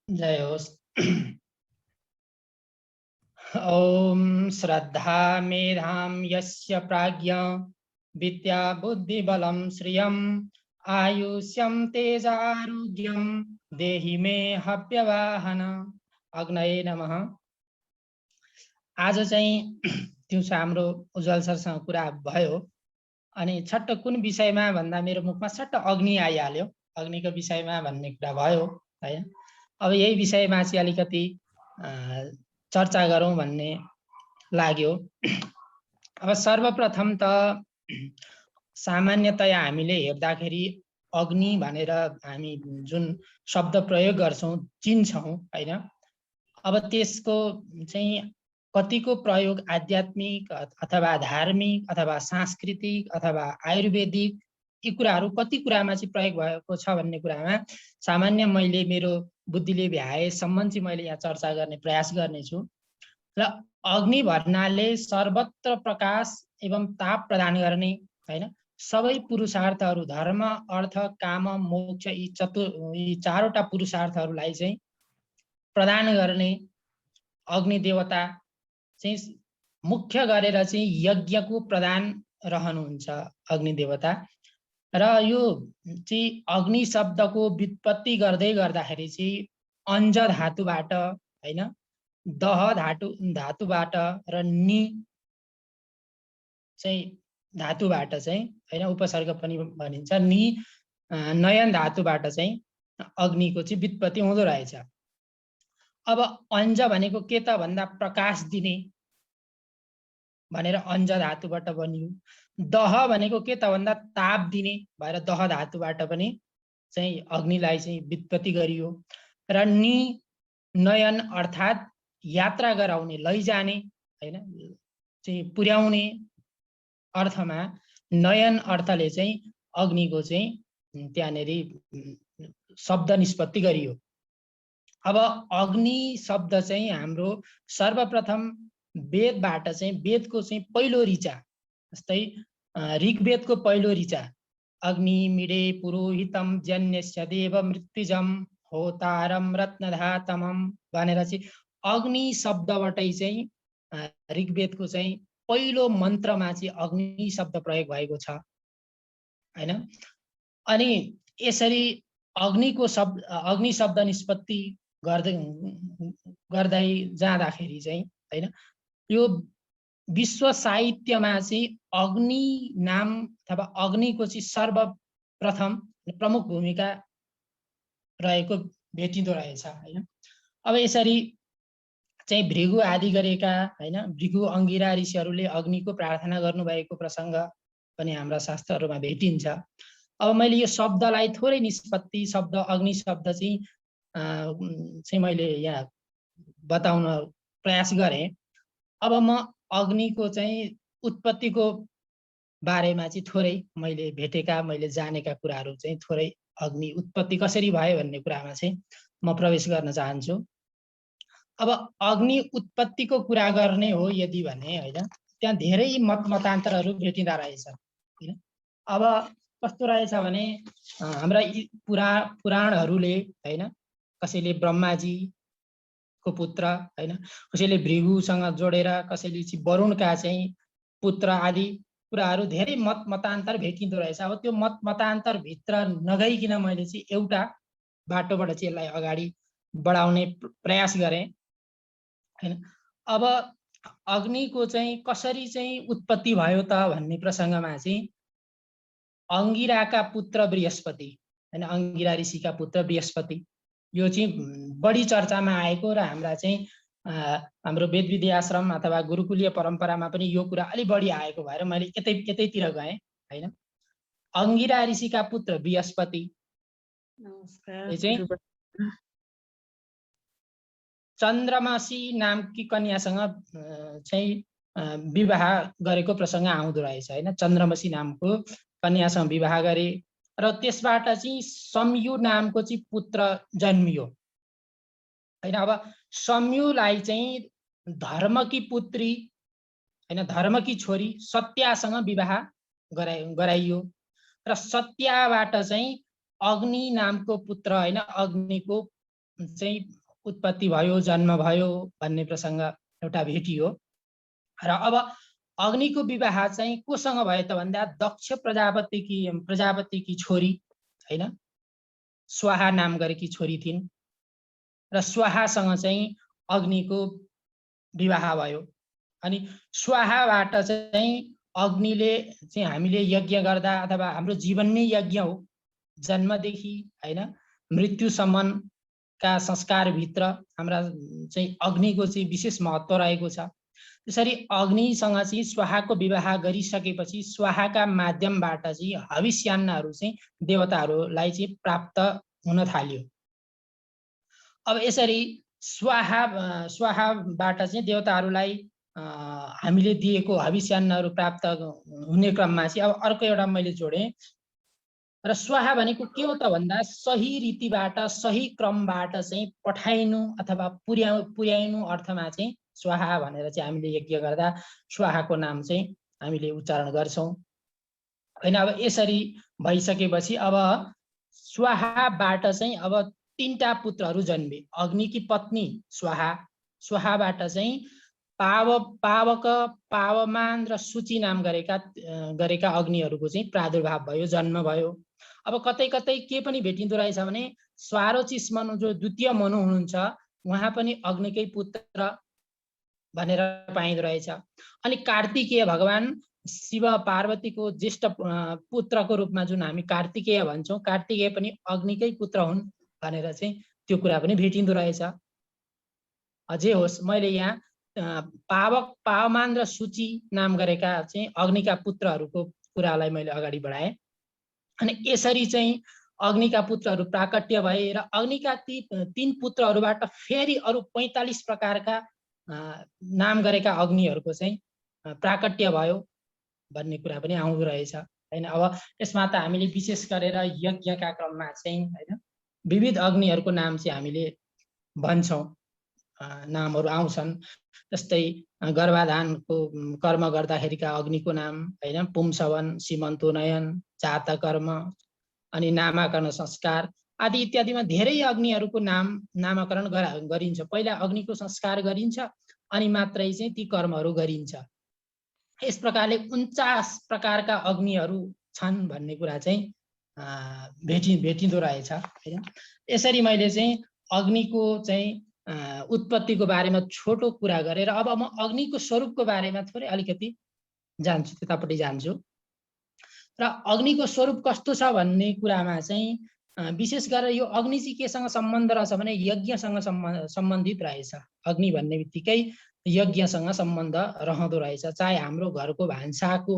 जय होस्। ॐ श्रद्धा मेधां यस्य प्राज्ञ विद्या बुद्धिबलं श्रियम् आयुष्यं तेजारोग्यं देहि मे हव्यवाहन। अग्नये नमः। आज चाहिँ दिउँसो हाम्रो उज्जवल सरसँग कुरा भयो अनि छट्ट कुन विषयमा भन्दा मेरो मुखमा छट्ट अग्नि आइहाल्यो। अग्निको विषयमा भन्ने कुरा भयो हैन। अब यही विषयमा चाहिँ अलिकति चर्चा गरौँ भन्ने लाग्यो। अब सर्वप्रथम त सामान्यतया हामीले हेर्दाखेरि अग्नि भनेर हामी जुन शब्द प्रयोग गर्छौं चिन्छौं हैन। अब त्यसको चाहिँ कतिको प्रयोग आध्यात्मिक अथवा धार्मिक अथवा सांस्कृतिक अथवा आयुर्वेदिक यी कुराहरू कति कुरामा चाहिँ प्रयोग भएको छ भन्ने कुरामा सामान्य मैले मेरो बुद्धिले भ्याएसम्म चाहिँ मैले यहाँ चर्चा गर्ने प्रयास गर्नेछु। र अग्नि भन्नाले सर्वत्र प्रकाश एवं ताप प्रदान गर्ने हैन। सबै पुरुषार्थहरू धर्म अर्थ काम मोक्ष यी चारवटा पुरुषार्थहरूलाई चाहिँ प्रदान गर्ने अग्नि देवता चाहिँ मुख्य गरेर चाहिँ यज्ञको प्रदान रहनुहुन्छ अग्नि देवता। र यो चाहिँ अग्नि शब्दको व्युत्पत्ति गर्दै गर्दाखेरि चाहिँ अंज धातुबाट हैन, दह धातुबाट र नि चाहिँ धातुबाट चाहिँ हैन उपसर्ग पनि भनिन्छ। नि नयन धातुबाट चाहिँ अग्निको चाहिँ व्युत्पत्ति हुँदो रहेछ। अब अंज भनेको के त भन्दा प्रकाश दिने भनेर अंज धातुबाट बनियो। दह भनेको के त भन्दा ताप दिने भएर दह धातुबाट पनि चाहिँ अग्निलाई चाहिँ व्युत्पत्ति गरियो। र नि नयन अर्थात् यात्रा गराउने लैजाने हैन चाहिँ पुर्याउने अर्थमा नयन अर्थले चाहिँ अग्निको चाहिँ त्यहाँनेरि शब्द निष्पत्ति गरियो। अब अग्नि शब्द चाहिँ हाम्रो सर्वप्रथम वेदबाट चाहिँ वेदको चाहिँ पहिलो ऋचा जस्तै ऋग्वेदको पहिलो ऋचा अग्नि मिडे पुरोहितम जन्यस्य देव मृत्युजम होतारम रत्नधातमम भनेर चाहिँ अग्नि शब्दबाटै चाहिँ ऋग्वेदको चाहिँ पहिलो मन्त्रमा चाहिँ अग्नि शब्द प्रयोग भएको छ हैन। अनि यसरी अग्नि शब्द निष्पत्ति गर्दै जाँदाखेरि चाहिँ हैन यो विश्व साहित्यमा चाहिँ अग्नि नाम अथवा अग्निको चाहिँ सर्वप्रथम प्रमुख भूमिका रहेको भेटिँदो रहेछ हैन। अब यसरी चाहिँ भृगु आदि गरेका हैन भृगु अंगिरा ऋषिहरूले अग्निको प्रार्थना गर्नुभएको प्रसंग पनि हाम्रा शास्त्रहरूमा भेटिन्छ। अब मैले यो शब्दलाई थोरै निष्पत्ति शब्द अग्नि शब्द चाहिँ मैले यहाँ बताउन प्रयास गरेँ। अब म अग्निको चाहिँ उत्पत्तिको बारेमा चाहिँ थोरै मैले भेटेका मैले जानेका कुराहरू चाहिँ थोरै अग्नि उत्पत्ति कसरी भयो भन्ने कुरामा चाहिँ म प्रवेश गर्न चाहन्छु। अब अग्नि उत्पत्तिको कुरा गर्ने हो यदि भने हैन त्यहाँ धेरै मतान्तरहरू भेटिँदा रहेछ हैन। अब कस्तो रहेछ भने हाम्रा पुराणहरूले हैन कसैले ब्रह्माजी को पुत्र हैन कसैले भृगुसँग जोडेर कसैले चाहिँ वरुणका चाहिँ पुत्र आदि कुराहरू धेरै मतान्तर भेटिँदो रहेछ। अब त्यो मतान्तर भित्र नगइकिन मैले चाहिँ एउटा बाटोबाट चाहिँ यसलाई अगाडि बढाउने प्रयास गरेँ हैन। अब अग्निको चाहिँ कसरी चाहिँ उत्पत्ति भयो त भन्ने प्रसंगमा चाहिँ अंगिराका पुत्र बृहस्पति हैन अंगिरा ऋषिका पुत्र बृहस्पति यो चाहिँ बढी चर्चामा आएको र हाम्रा चाहिँ हाम्रो वेद विधि आश्रम अथवा गुरुकुलीय परम्परामा पनि यो कुरा अलि बढी आएको भएर मैले यतैतिर गएँ हैन। अंगिरा ऋषिका पुत्र बृहस्पति चन्द्रमसी नामकी कन्यासँग चाहिँ विवाह गरेको प्रसंग आउँदो रहेछ हैन। चन्द्रमसी नामको कन्यासँग विवाह गरे र त्यसबाट चाहिँ सम्यु नामको चाहिँ पुत्र जन्मियो हैन। अब सम्युलाई चाहिँ धर्मकी पुत्री हैन धर्मकी छोरी सत्यासँग विवाह गराइयो र सत्याबाट चाहिँ अग्नि नामको पुत्र हैन अग्निको चाहिँ उत्पत्ति भयो, जन्म भयो भन्ने प्रसङ्ग एउटा भेटियो। र अब अग्निको विवाह चाहिँ कोसँग भयो त भन्दा दक्ष प्रजापतिकी छोरी हैन, स्वाहा नाम गरेकी छोरी थिइन् र स्वाहासँग चाहिँ अग्निको विवाह भयो। अनि स्वाहाबाट चाहिँ अग्निले चाहिँ हामीले यज्ञ गर्दा अथवा हाम्रो जीवन नै यज्ञ हो, जन्मदेखि हैन मृत्युसम्मका संस्कारभित्र हाम्रा चाहिँ अग्निको चाहिँ विशेष महत्त्व रहेको छ। त्यसरी अग्निसँग चाहिँ स्वाहाको विवाह गरिसकेपछि स्वाहाका माध्यमबाट चाहिँ हविष्यान्नहरू चाहिँ देवताहरूलाई चाहिँ प्राप्त हुन थाल्यो। अब यसरी स्वाहाबाट चाहिँ देवताहरूलाई हामीले दिएको हविष्यान्नहरू प्राप्त हुने क्रममा चाहिँ अब अर्को एउटा मैले जोडेँ। र स्वाहा भनेको के हो त भन्दा सही रीतिबाट सही क्रमबाट चाहिँ पठाइनु अथवा पुर्याइनु अर्थमा चाहिँ स्वाहा भनेर चाहिँ हामीले यज्ञ गर्दा स्वाहाको नाम चाहिँ हामीले उच्चारण गर्छौँ हैन। अब यसरी भइसकेपछि अब स्वाहाबाट चाहिँ अब 3टा पुत्रहरू जन्मे। अग्निकी पत्नी स्वाहा, स्वाहाबाट चाहिँ पावक, पावमान र सूची नाम गरेका अग्निहरूको चाहिँ प्रादुर्भाव भयो, जन्म भयो। अब कतै कतै के पनि भेटिँदो रहेछ भने स्वारोचिस मनु जो द्वितीय मनु हुनुहुन्छ उहाँ पनि अग्निकै पुत्र भनेर पाइँदो रहेछ। अनि कार्तिकेय भगवान शिव पार्वतीको ज्येष्ठ पुत्रको रूपमा जुन हामी कार्तिकेय भन्छौँ, कार्तिकेय पनि अग्निकै पुत्र हुन् भनेर चाहिँ त्यो कुरा पनि भेटिँदो रहेछ। जे होस्, मैले यहाँ पावक, पावमान र सूची नाम गरेका चाहिँ अग्निका पुत्रहरूको कुरालाई मैले अगाडि बढाएँ। अनि यसरी चाहिँ अग्निका पुत्रहरू प्राकट्य भए र अग्निका ती 3 पुत्रहरूबाट फेरि अरू 45 प्रकारका नाम गरेका अग्निहरूको चाहिँ प्राकट्य भयो भन्ने कुरा पनि आउँदो रहेछ हैन। अब यसमा त हामीले विशेष गरेर यज्ञका क्रममा चाहिँ हैन विविध अग्निहरूको नाम चाहिँ हामीले भन्छौँ, नामहरू आउँछन्। जस्तै गर्भाधानको कर्म गर्दाखेरिका अग्निको नाम हैन, पुंसवन, सीमन्तोनयन, जातकर्म, अनि नामाकरण संस्कार आदि इत्यादिमा धेरै अग्निहरूको नामकरण गरिन्छ। पहिला अग्निको संस्कार गरिन्छ अनि मात्रै चाहिँ ती कर्महरू गरिन्छ। यस प्रकारले 49 प्रकारका अग्निहरू छन् भन्ने कुरा चाहिँ भेटिँदो रहेछ हैन। यसरी मैले चाहिँ अग्निको चाहिँ उत्पत्तिको बारेमा छोटो कुरा गरेर अब म अग्निको स्वरूपको बारेमा थोरै अलिकति जान्छु, त्यतापट्टि जान्छु। र अग्निको स्वरूप कस्तो छ भन्ने कुरामा चाहिँ विशेष गरेर यो अग्नि चाहिँ केसँग सम्बन्ध रहेछ भने यज्ञसँग सम्बन्धित रहेछ। अग्नि भन्ने बित्तिकै यज्ञसँग सम्बन्ध रहँदो रहेछ। चाहे हाम्रो घरको भान्साको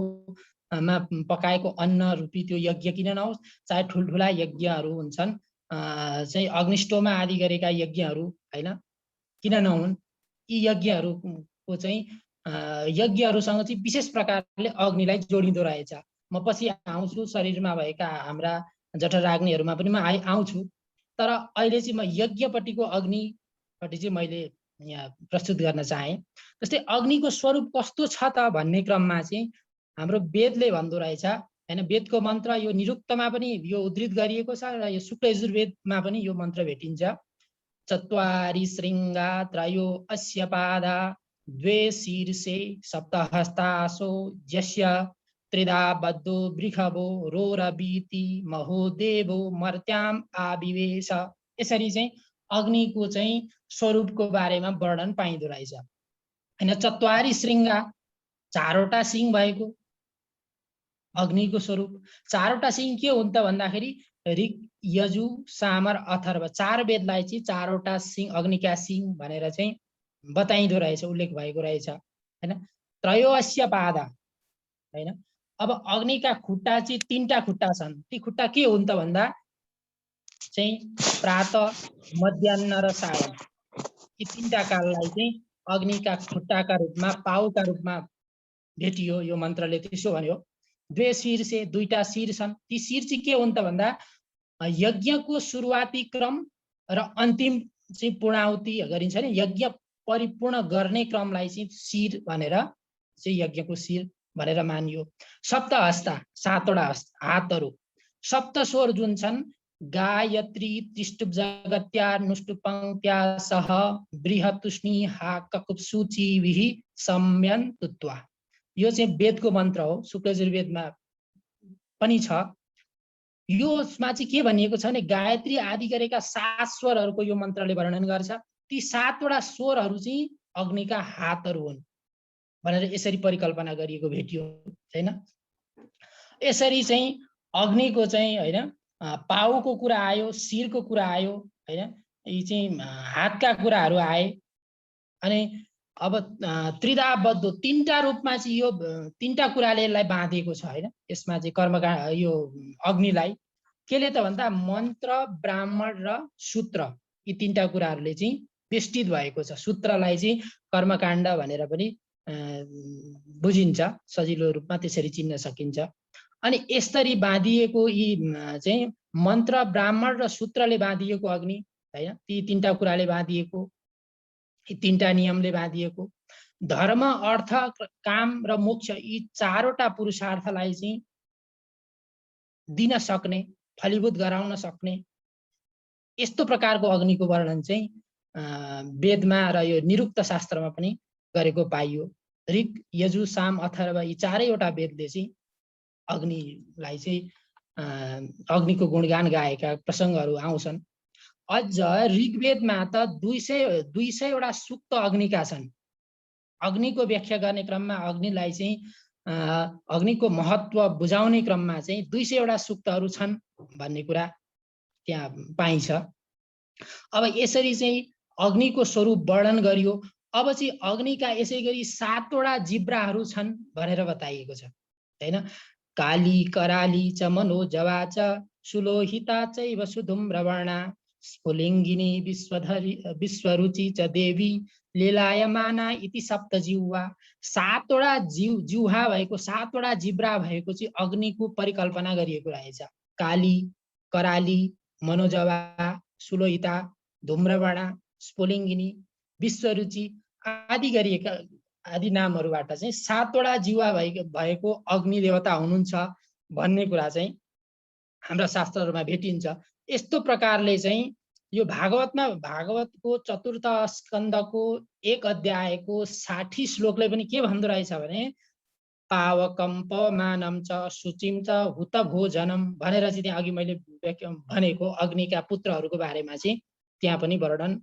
मा पकाएको अन्न रूपी त्यो यज्ञ किन नहोस्, चाहे ठुल्ठुला यज्ञहरू हुन्छन् चाहिँ अग्निष्टोमा आदि गरेका यज्ञहरू हैन किन नहुन्, यी यज्ञहरूको चाहिँ यज्ञहरूसँग चाहिँ विशेष प्रकारले अग्निलाई जोडिँदो रहेछ। म पछि आउँछु, शरीरमा भएका हाम्रा जठराग्निहरूमा पनि म आउँछु। तर अहिले चाहिँ म यज्ञपट्टिको अग्निपट्टि चाहिँ मैले यहाँ प्रस्तुत गर्न चाहेँ। जस्तै अग्निको स्वरूप कस्तो छ त भन्ने क्रममा चाहिँ हाम्रो वेदले भन्दो रहेछ हैन। वेदको मन्त्र यो निरुक्तमा पनि यो उद्धृत गरिएको छ र यो शुक्ल यजुर्वेदमा पनि यो मन्त्र भेटिन्छ। चत्वारि शृङ्गा त्रयो अस्य पादा द्वे शीर्षे सप्तहस्तासो यस्य त्रिधा बद्धो वृषभो रोरवीति महोदेवो मर्त्याम आविवेश। यसरी चाहिँ अग्निको चाहिँ स्वरूपको बारेमा वर्णन पाइँदो रहेछ हैन। चत्वारि शृङ्गा, 4वटा सिङ भएको अग्निको स्वरूप। 4वटा सिङ के हुन् त भन्दाखेरि ऋग, यजु, सामर, अथर्व 4 वेदलाई चाहिँ 4वटा सिङ अग्निका सिङ भनेर चाहिँ बताइँदो रहेछ, उल्लेख भएको रहेछ हैन। त्रयोअस्य पादा हैन। अब अग्निका खुट्टा चाहिँ 3टा खुट्टा छन्। ती खुट्टा के हुन् त भन्दा चाहिँ प्रात, मध्याह्न र सायं, यी 3टा काललाई चाहिँ अग्निका खुट्टाका रूपमा, पाउका रूपमा भेटियो। यो मन्त्रले त्यसो भन्यो। द्वे शीर्षे, 2टा शिर छन्। ती शिर चाहिँ के हुन् त भन्दा यज्ञको सुरुवाती क्रम र अन्तिम चाहिँ पूर्णाहुति गरिन्छ नि, यज्ञ परिपूर्ण गर्ने क्रमलाई चाहिँ शिर भनेर चाहिँ यज्ञको शिर भनेर मानियो। सप्तहस्ता, 7वटा हातहरू। सप्तस्वर जुन छन् गायत्री त्रिष्टुप जगत्या नुष्टुपङ्क्त्या सह बृहतुष्णी हा ककुप्सुचिभिः सम्यन तुत्वा। यो चाहिँ वेदको मन्त्र हो, शुक्लयजुर्वेदमा पनि छ। योमा चाहिँ के भनिएको छ भने गायत्री आदि गरेका 7 स्वरहरूको यो मन्त्रले वर्णन गर्छ। ती 7 वटा स्वरहरू चाहिँ अग्निका हातहरू हुन् भनेर यसरी परिकल्पना गरिएको भेटियो हैन। यसरी चाहिँ अग्निको चाहिँ हैन पाउको कुरा आयो, शिरको कुरा आयो हैन, यी चाहिँ हातका कुराहरू आए। अनि अब त्रिधाबद्ध 3टा रूपमा चाहिँ यो 3टा कुराले यसलाई बाँधेको छ हैन। यसमा चाहिँ कर्मकाण्ड यो अग्निलाई केले त भन्दा मन्त्र, ब्राह्मण र सूत्र यी 3टा कुराहरूले चाहिँ बेष्टित भएको छ। सूत्रलाई चाहिँ कर्मकाण्ड भनेर पनि बुझिन्छ, सजिलो रूपमा त्यसरी चिन्न सकिन्छ। अनि यसरी बाँधिएको यी चाहिँ मन्त्र, ब्राह्मण र सूत्रले बाँधिएको अग्नि हैन, ती 3टा कुराले बाँधिएको, यी 3टा नियमले बाँधिएको धर्म, अर्थ, काम र मोक्ष यी 4वटा पुरुषार्थलाई चाहिँ दिन सक्ने, फलीभूत गराउन सक्ने यस्तो प्रकारको अग्निको वर्णन चाहिँ वेदमा र यो निरुक्त शास्त्रमा पनि गरेको पाइयो। ऋग, यजु, साम, अथर्व यी 4वटा वेदले चाहिँ अग्निलाई चाहिँ अग्निको गुणगान गाएका प्रसङ्गहरू आउँछन्। अझ ऋग्वेदमा त 200 वटा सूक्त अग्निका छन्। अग्निको व्याख्या गर्ने क्रममा अग्निलाई चाहिँ अग्निको महत्व बुझाउने क्रममा चाहिँ 200 वटा सूक्तहरू छन् भन्ने कुरा त्यहाँ पाइन्छ। अब यसरी चाहिँ अग्निको स्वरूप वर्णन गरियो। अब चाहिँ अग्निका यसै गरी 7 वटा जिब्राहरू छन् भनेर बताइएको छ हैन। काली, कराली च मनोजवा च सुलोहिता चैव सुधूम्रवर्णा स्फुलिङ्गिनी विश्वरुचि च देवी लीलायमाना इति सप्तजिह्वा। 7 वटा जिह्वा भएको, 7 वटा जिब्रा भएको चाहिँ अग्निको परिकल्पना गरिएको रहेछ। काली, कराली, मनोजवा, सुलोहिता, धूम्रवर्णा, स्फुलिङ्गिनी, विश्वरुचि आदि गरिएका आदि नामहरूबाट चाहिँ 7 वटा जिह्वा भएको अग्नि देवता हुनुहुन्छ भन्ने कुरा चाहिँ हाम्रा शास्त्रहरूमा भेटिन्छ। यस्तो प्रकारले चाहिँ यो भागवतमा भागवतको 4th स्कन्धको 1 अध्यायको 60 श्लोकले पनि के भन्दो रहेछ भने पावकं पवमानं च शुचिं च हुत भोजनम भनेर चाहिँ त्यहाँ अघि मैले भनेको अग्निका पुत्रहरूको बारेमा चाहिँ त्यहाँ पनि वर्णन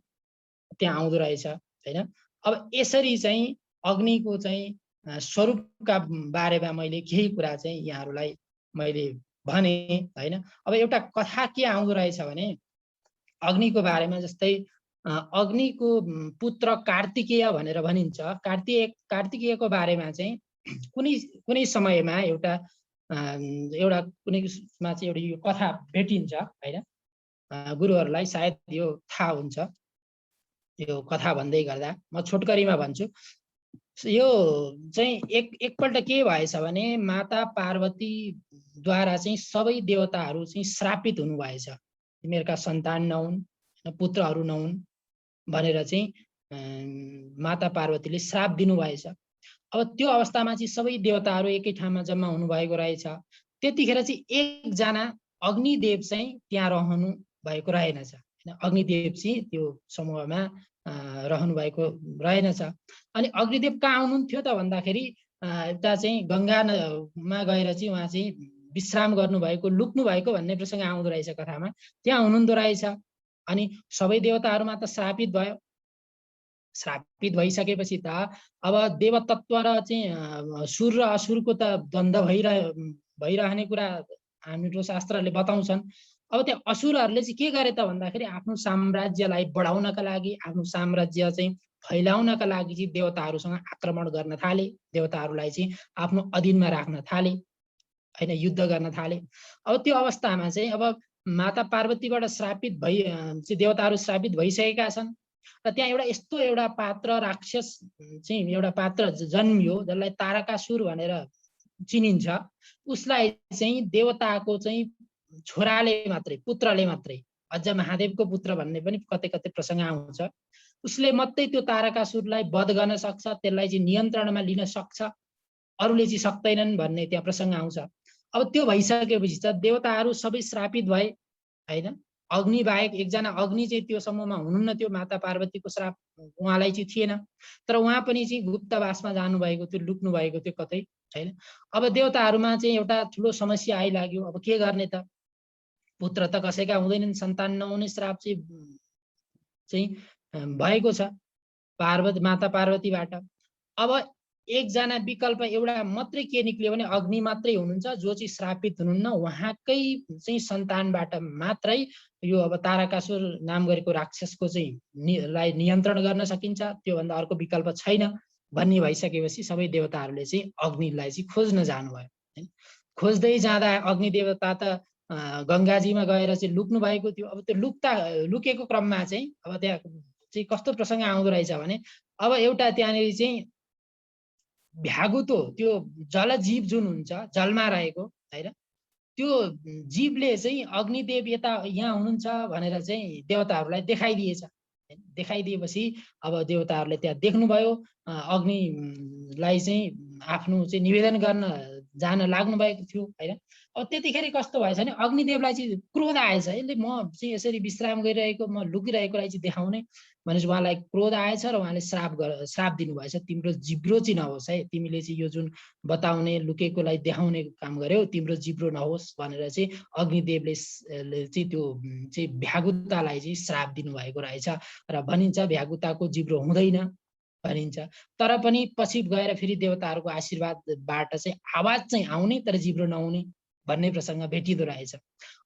त्यहाँ आउँदो रहेछ हैन। अब यसरी चाहिँ अग्निको चाहिँ स्वरूपका बारेमा मैले केही कुरा चाहिँ यहाँहरूलाई मैले भने हैन। अब एउटा कथा के आउँदो रहेछ भने अग्निको बारेमा, जस्तै अग्निको पुत्र कार्तिकेय भनेर भनिन्छ। कार्तिकेयको बारेमा चाहिँ कुनै समयमा एउटा कुनैमा चाहिँ एउटा यो कथा भेटिन्छ हैन। गुरुहरूलाई सायद यो थाहा हुन्छ। यो कथा भन्दै गर्दा म छोटकरीमा भन्छु। यो चाहिँ एकपल्ट के भएछ भने माता पार्वतीद्वारा चाहिँ सबै देवताहरू चाहिँ श्रापित हुनु भएछ। तिमीहरूका सन्तान नहुन्, पुत्रहरू नहुन् भनेर चाहिँ माता पार्वतीले श्राप दिनु भएछ। अब त्यो अवस्थामा चाहिँ सबै देवताहरू एकै ठाउँमा जम्मा हुनुभएको रहेछ। त्यतिखेर चाहिँ एकजना अग्निदेव चाहिँ त्यहाँ रहनु भएको रहेनछ। अग्निदेव चाहिँ त्यो समूहमा रहनु भएको रहेनछ। अनि अग्निदेव कहाँ आउनुहुन्थ्यो त भन्दाखेरि एउटा चाहिँ गङ्गामा गएर चाहिँ उहाँ चाहिँ विश्राम गर्नुभएको, लुक्नु भएको भन्ने प्रसङ्ग आउँदो रहेछ कथामा। त्यहाँ हुनुहुँदो रहेछ। अनि सबै देवताहरूमा त श्रापित भयो। श्रापित भइसकेपछि त अब देवतत्व र चाहिँ सुर र असुरको त द्वन्द्व भइरहने कुरा हाम्रो शास्त्रहरूले बताउँछन्। अब त्यहाँ असुरहरूले चाहिँ के गरे त भन्दाखेरि आफ्नो साम्राज्यलाई बढाउनका लागि, आफ्नो साम्राज्य चाहिँ फैलाउनका लागि चाहिँ देवताहरूसँग आक्रमण गर्न थाले, देवताहरूलाई चाहिँ आफ्नो अधीनमा राख्न थाले हैन, युद्ध गर्न थाले। अब त्यो अवस्थामा चाहिँ अब माता पार्वतीबाट श्रापित चाहिँ देवताहरू श्रापित भइसकेका छन् र त्यहाँ एउटा पात्र राक्षस चाहिँ एउटा पात्र जन्मियो जसलाई तारकासुर भनेर चिनिन्छ। उसलाई चाहिँ देवताको चाहिँ छोराले मात्रै, पुत्रले मात्रै, अझ महादेवको पुत्र भन्ने पनि कतै कतै प्रसङ्ग आउँछ, उसले मात्रै त्यो तारकासुरलाई वध गर्न सक्छ, त्यसलाई चाहिँ नियन्त्रणमा लिन सक्छ, अरूले चाहिँ सक्दैनन् भन्ने त्यहाँ प्रसङ्ग आउँछ। अब त्यो भइसकेपछि त देवताहरू सबै श्रापित भए। हैन। अग्नि बाहेक एकजना अग्नि चाहिँ त्यो समूहमा हुनुहुन्न थियो, माता पार्वतीको श्राप उहाँलाई चाहिँ थिएन। तर उहाँ पनि चाहिँ गुप्तवासमा जानुभएको थियो, लुक्नु भएको थियो कतै, हैन। अब देवताहरूमा चाहिँ एउटा ठुलो समस्या आइलाग्यो। अब के गर्ने त? पुत्र त कसैका हुँदैनन्, सन्तान नहुने श्राप चाहिँ भएको छ माता पार्वतीबाट। अब एकजना विकल्प एउटा मात्रै के निक्ल्यो भने अग्नि मात्रै हुनुहुन्छ, जो चाहिँ श्रापित हुनुहुन्न, उहाँकै चाहिँ सन्तानबाट मात्रै यो अब तारकासुर नाम गरेको राक्षसको चाहिँ लाई नियन्त्रण गर्न सकिन्छ, त्योभन्दा अर्को विकल्प छैन भन्ने भइसकेपछि सबै देवताहरूले चाहिँ अग्निलाई चाहिँ खोज्न जानुभयो, हैन। खोज्दै जाँदा अग्नि देवता त गङ्गाजीमा गएर चाहिँ लुक्नु भएको थियो। अब त्यो लुकेको क्रममा चाहिँ अब त्यहाँ चाहिँ कस्तो प्रसङ्ग आउँदो रहेछ भने, अब एउटा त्यहाँनिर चाहिँ भ्यागुतो त्यो जलजीव जुन हुन्छ जलमा रहेको, हैन, त्यो जीवले चाहिँ अग्निदेव यता यहाँ हुनुहुन्छ भनेर चाहिँ देवताहरूलाई देखाइदिएछ। देखाइदिएपछि अब देवताहरूले त्यहाँ देख्नुभयो, अग्निलाई चाहिँ आफ्नो चाहिँ निवेदन गर्न जान लाग्नु भएको थियो, हैन। अब त्यतिखेर कस्तो भएछ भने अग्निदेवलाई चाहिँ क्रोध आएछ। यसले म चाहिँ यसरी विश्राम गरिरहेको, म लुकिरहेकोलाई चाहिँ देखाउने भनेपछि उहाँलाई क्रोध आएछ र उहाँले श्राप दिनुभएछ, तिम्रो जिब्रो चाहिँ नहोस् है, तिमीले चाहिँ यो जुन बताउने लुकेकोलाई देखाउने काम गर्यौ, तिम्रो जिब्रो नहोस् भनेर चाहिँ अग्निदेवले चाहिँ त्यो चाहिँ भ्यागुतालाई चाहिँ श्राप दिनुभएको रहेछ। र भनिन्छ भ्यागुताको जिब्रो हुँदैन भनिन्छ। तर पनि पछि गएर फेरि देवताहरूको आशीर्वादबाट चाहिँ आवाज चाहिँ आउने तर जिब्रो नहुने भन्ने प्रसङ्ग भेटिँदो रहेछ।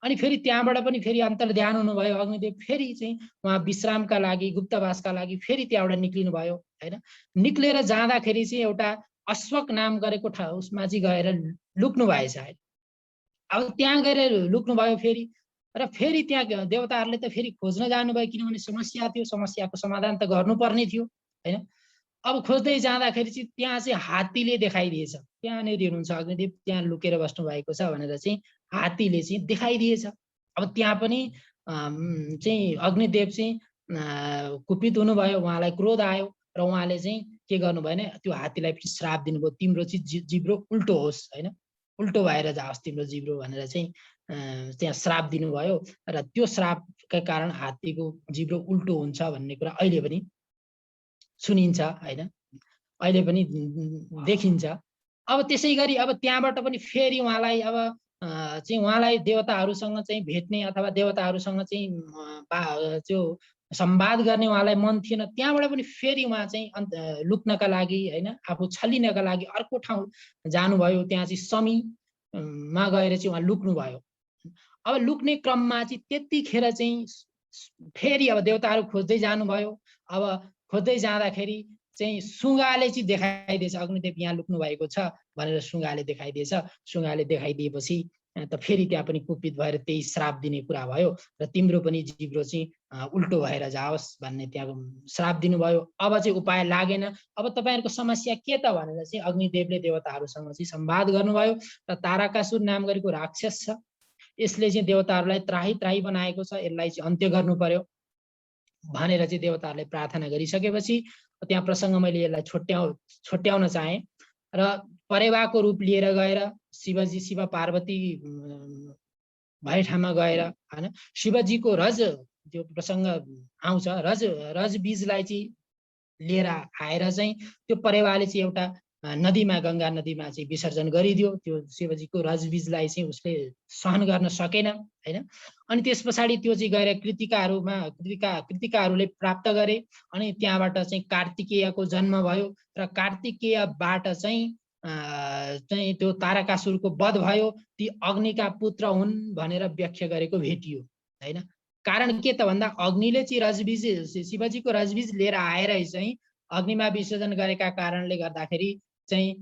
अनि फेरि त्यहाँबाट पनि फेरि अन्तर्ध्यान हुनुभयो अग्निदेव, फेरि चाहिँ उहाँ विश्रामका लागि गुप्तवासका लागि फेरि त्यहाँबाट निक्लिनु भयो, हैन। निक्लेर जाँदाखेरि चाहिँ एउटा अश्वक नाम गरेको उसमा चाहिँ गएर लुक्नु भएछ। अब त्यहाँ गएर लुक्नुभयो फेरि, र फेरि त्यहाँ देवताहरूले त फेरि खोज्न जानुभयो, किनभने समस्या थियो, समस्याको समाधान त गर्नुपर्ने थियो, हैन। अब खोज्दै जाँदाखेरि चाहिँ त्यहाँ चाहिँ हात्तीले देखाइदिएछ, त्यहाँनिर हुनुहुन्छ अग्निदेव, त्यहाँ लुकेर बस्नु भएको छ भनेर चाहिँ हात्तीले चाहिँ देखाइदिएछ। अब त्यहाँ पनि चाहिँ अग्निदेव चाहिँ कुपित हुनुभयो, उहाँलाई क्रोध आयो र उहाँले चाहिँ के गर्नुभयो भने त्यो हात्तीलाई पनि श्राप दिनुभयो, तिम्रो चाहिँ जिब्रो उल्टो होस्, हैन, उल्टो भएर जाओस् तिम्रो जिब्रो भनेर चाहिँ त्यहाँ श्राप दिनुभयो। र त्यो श्रापका कारण हात्तीको जिब्रो उल्टो हुन्छ भन्ने कुरा अहिले पनि सुनिन्छ, हैन, अहिले पनि देखिन्छ। अब त्यसै गरी अब त्यहाँबाट पनि फेरि उहाँलाई अब चाहिँ उहाँलाई देवताहरूसँग चाहिँ भेट्ने अथवा देवताहरूसँग चाहिँ त्यो संवाद गर्ने उहाँलाई मन थिएन। त्यहाँबाट पनि फेरि उहाँ चाहिँ लुक्नका लागि, हैन, आफू छलिनका लागि अर्को ठाउँ जानुभयो, त्यहाँ चाहिँ समीमा गएर चाहिँ उहाँ लुक्नुभयो। अब लुक्ने क्रममा चाहिँ त्यतिखेर चाहिँ फेरि अब देवताहरू खोज्दै जानुभयो। अब खोज्दै जाँदाखेरि चाहिँ सुगाले चाहिँ देखाइदिएछ, अग्निदेव यहाँ लुक्नु भएको छ भनेर सुगाले देखाइदिएछ। सुगाले देखाइदिएपछि त फेरि त्यहाँ पनि कुपित भएर त्यही श्राप दिने कुरा भयो र तिम्रो पनि जिब्रो चाहिँ उल्टो भएर जाओस् भन्ने त्यहाँ श्राप दिनुभयो। अब चाहिँ उपाय लागेन। अब तपाईँहरूको समस्या के त भनेर चाहिँ अग्निदेवले देवताहरूसँग चाहिँ संवाद गर्नुभयो र तारकासुर नाम गरेको राक्षस छ, यसले चाहिँ देवताहरूलाई त्राही त्राही बनाएको छ, यसलाई चाहिँ अन्त्य गर्नु पर्यो भनेर चाहिँ देवताहरूले प्रार्थना गरिसकेपछि त्यहाँ प्रसङ्ग मैले यसलाई छोट्याउन चाहेँ र परेवाको रूप लिएर गएर शिवजी शिव पार्वती भए ठाउँमा गएर, हैन, शिवजीको रज त्यो प्रसङ्ग आउँछ, रज बीजलाई चाहिँ लिएर आएर चाहिँ त्यो परेवाले चाहिँ एउटा नदीमा, गङ्गा नदीमा चाहिँ विसर्जन गरिदियो। त्यो शिवजीको रजबीजलाई चाहिँ उसले सहन गर्न सकेन, हैन। अनि त्यस पछाडि त्यो चाहिँ गएर कृतिकाहरूले प्राप्त गरे। अनि त्यहाँबाट चाहिँ कार्तिकेयको जन्म भयो र कार्तिकेयबाट चाहिँ त्यो तारकासुरको वध भयो। ती अग्निका पुत्र हुन् भनेर व्याख्या गरेको भेटियो, हैन। कारण के त भन्दा अग्निले चाहिँ रजबीज, शिवजीको रजबीज लिएर आएर चाहिँ अग्निमा विसर्जन गरेका कारणले गर्दाखेरि चाहिँ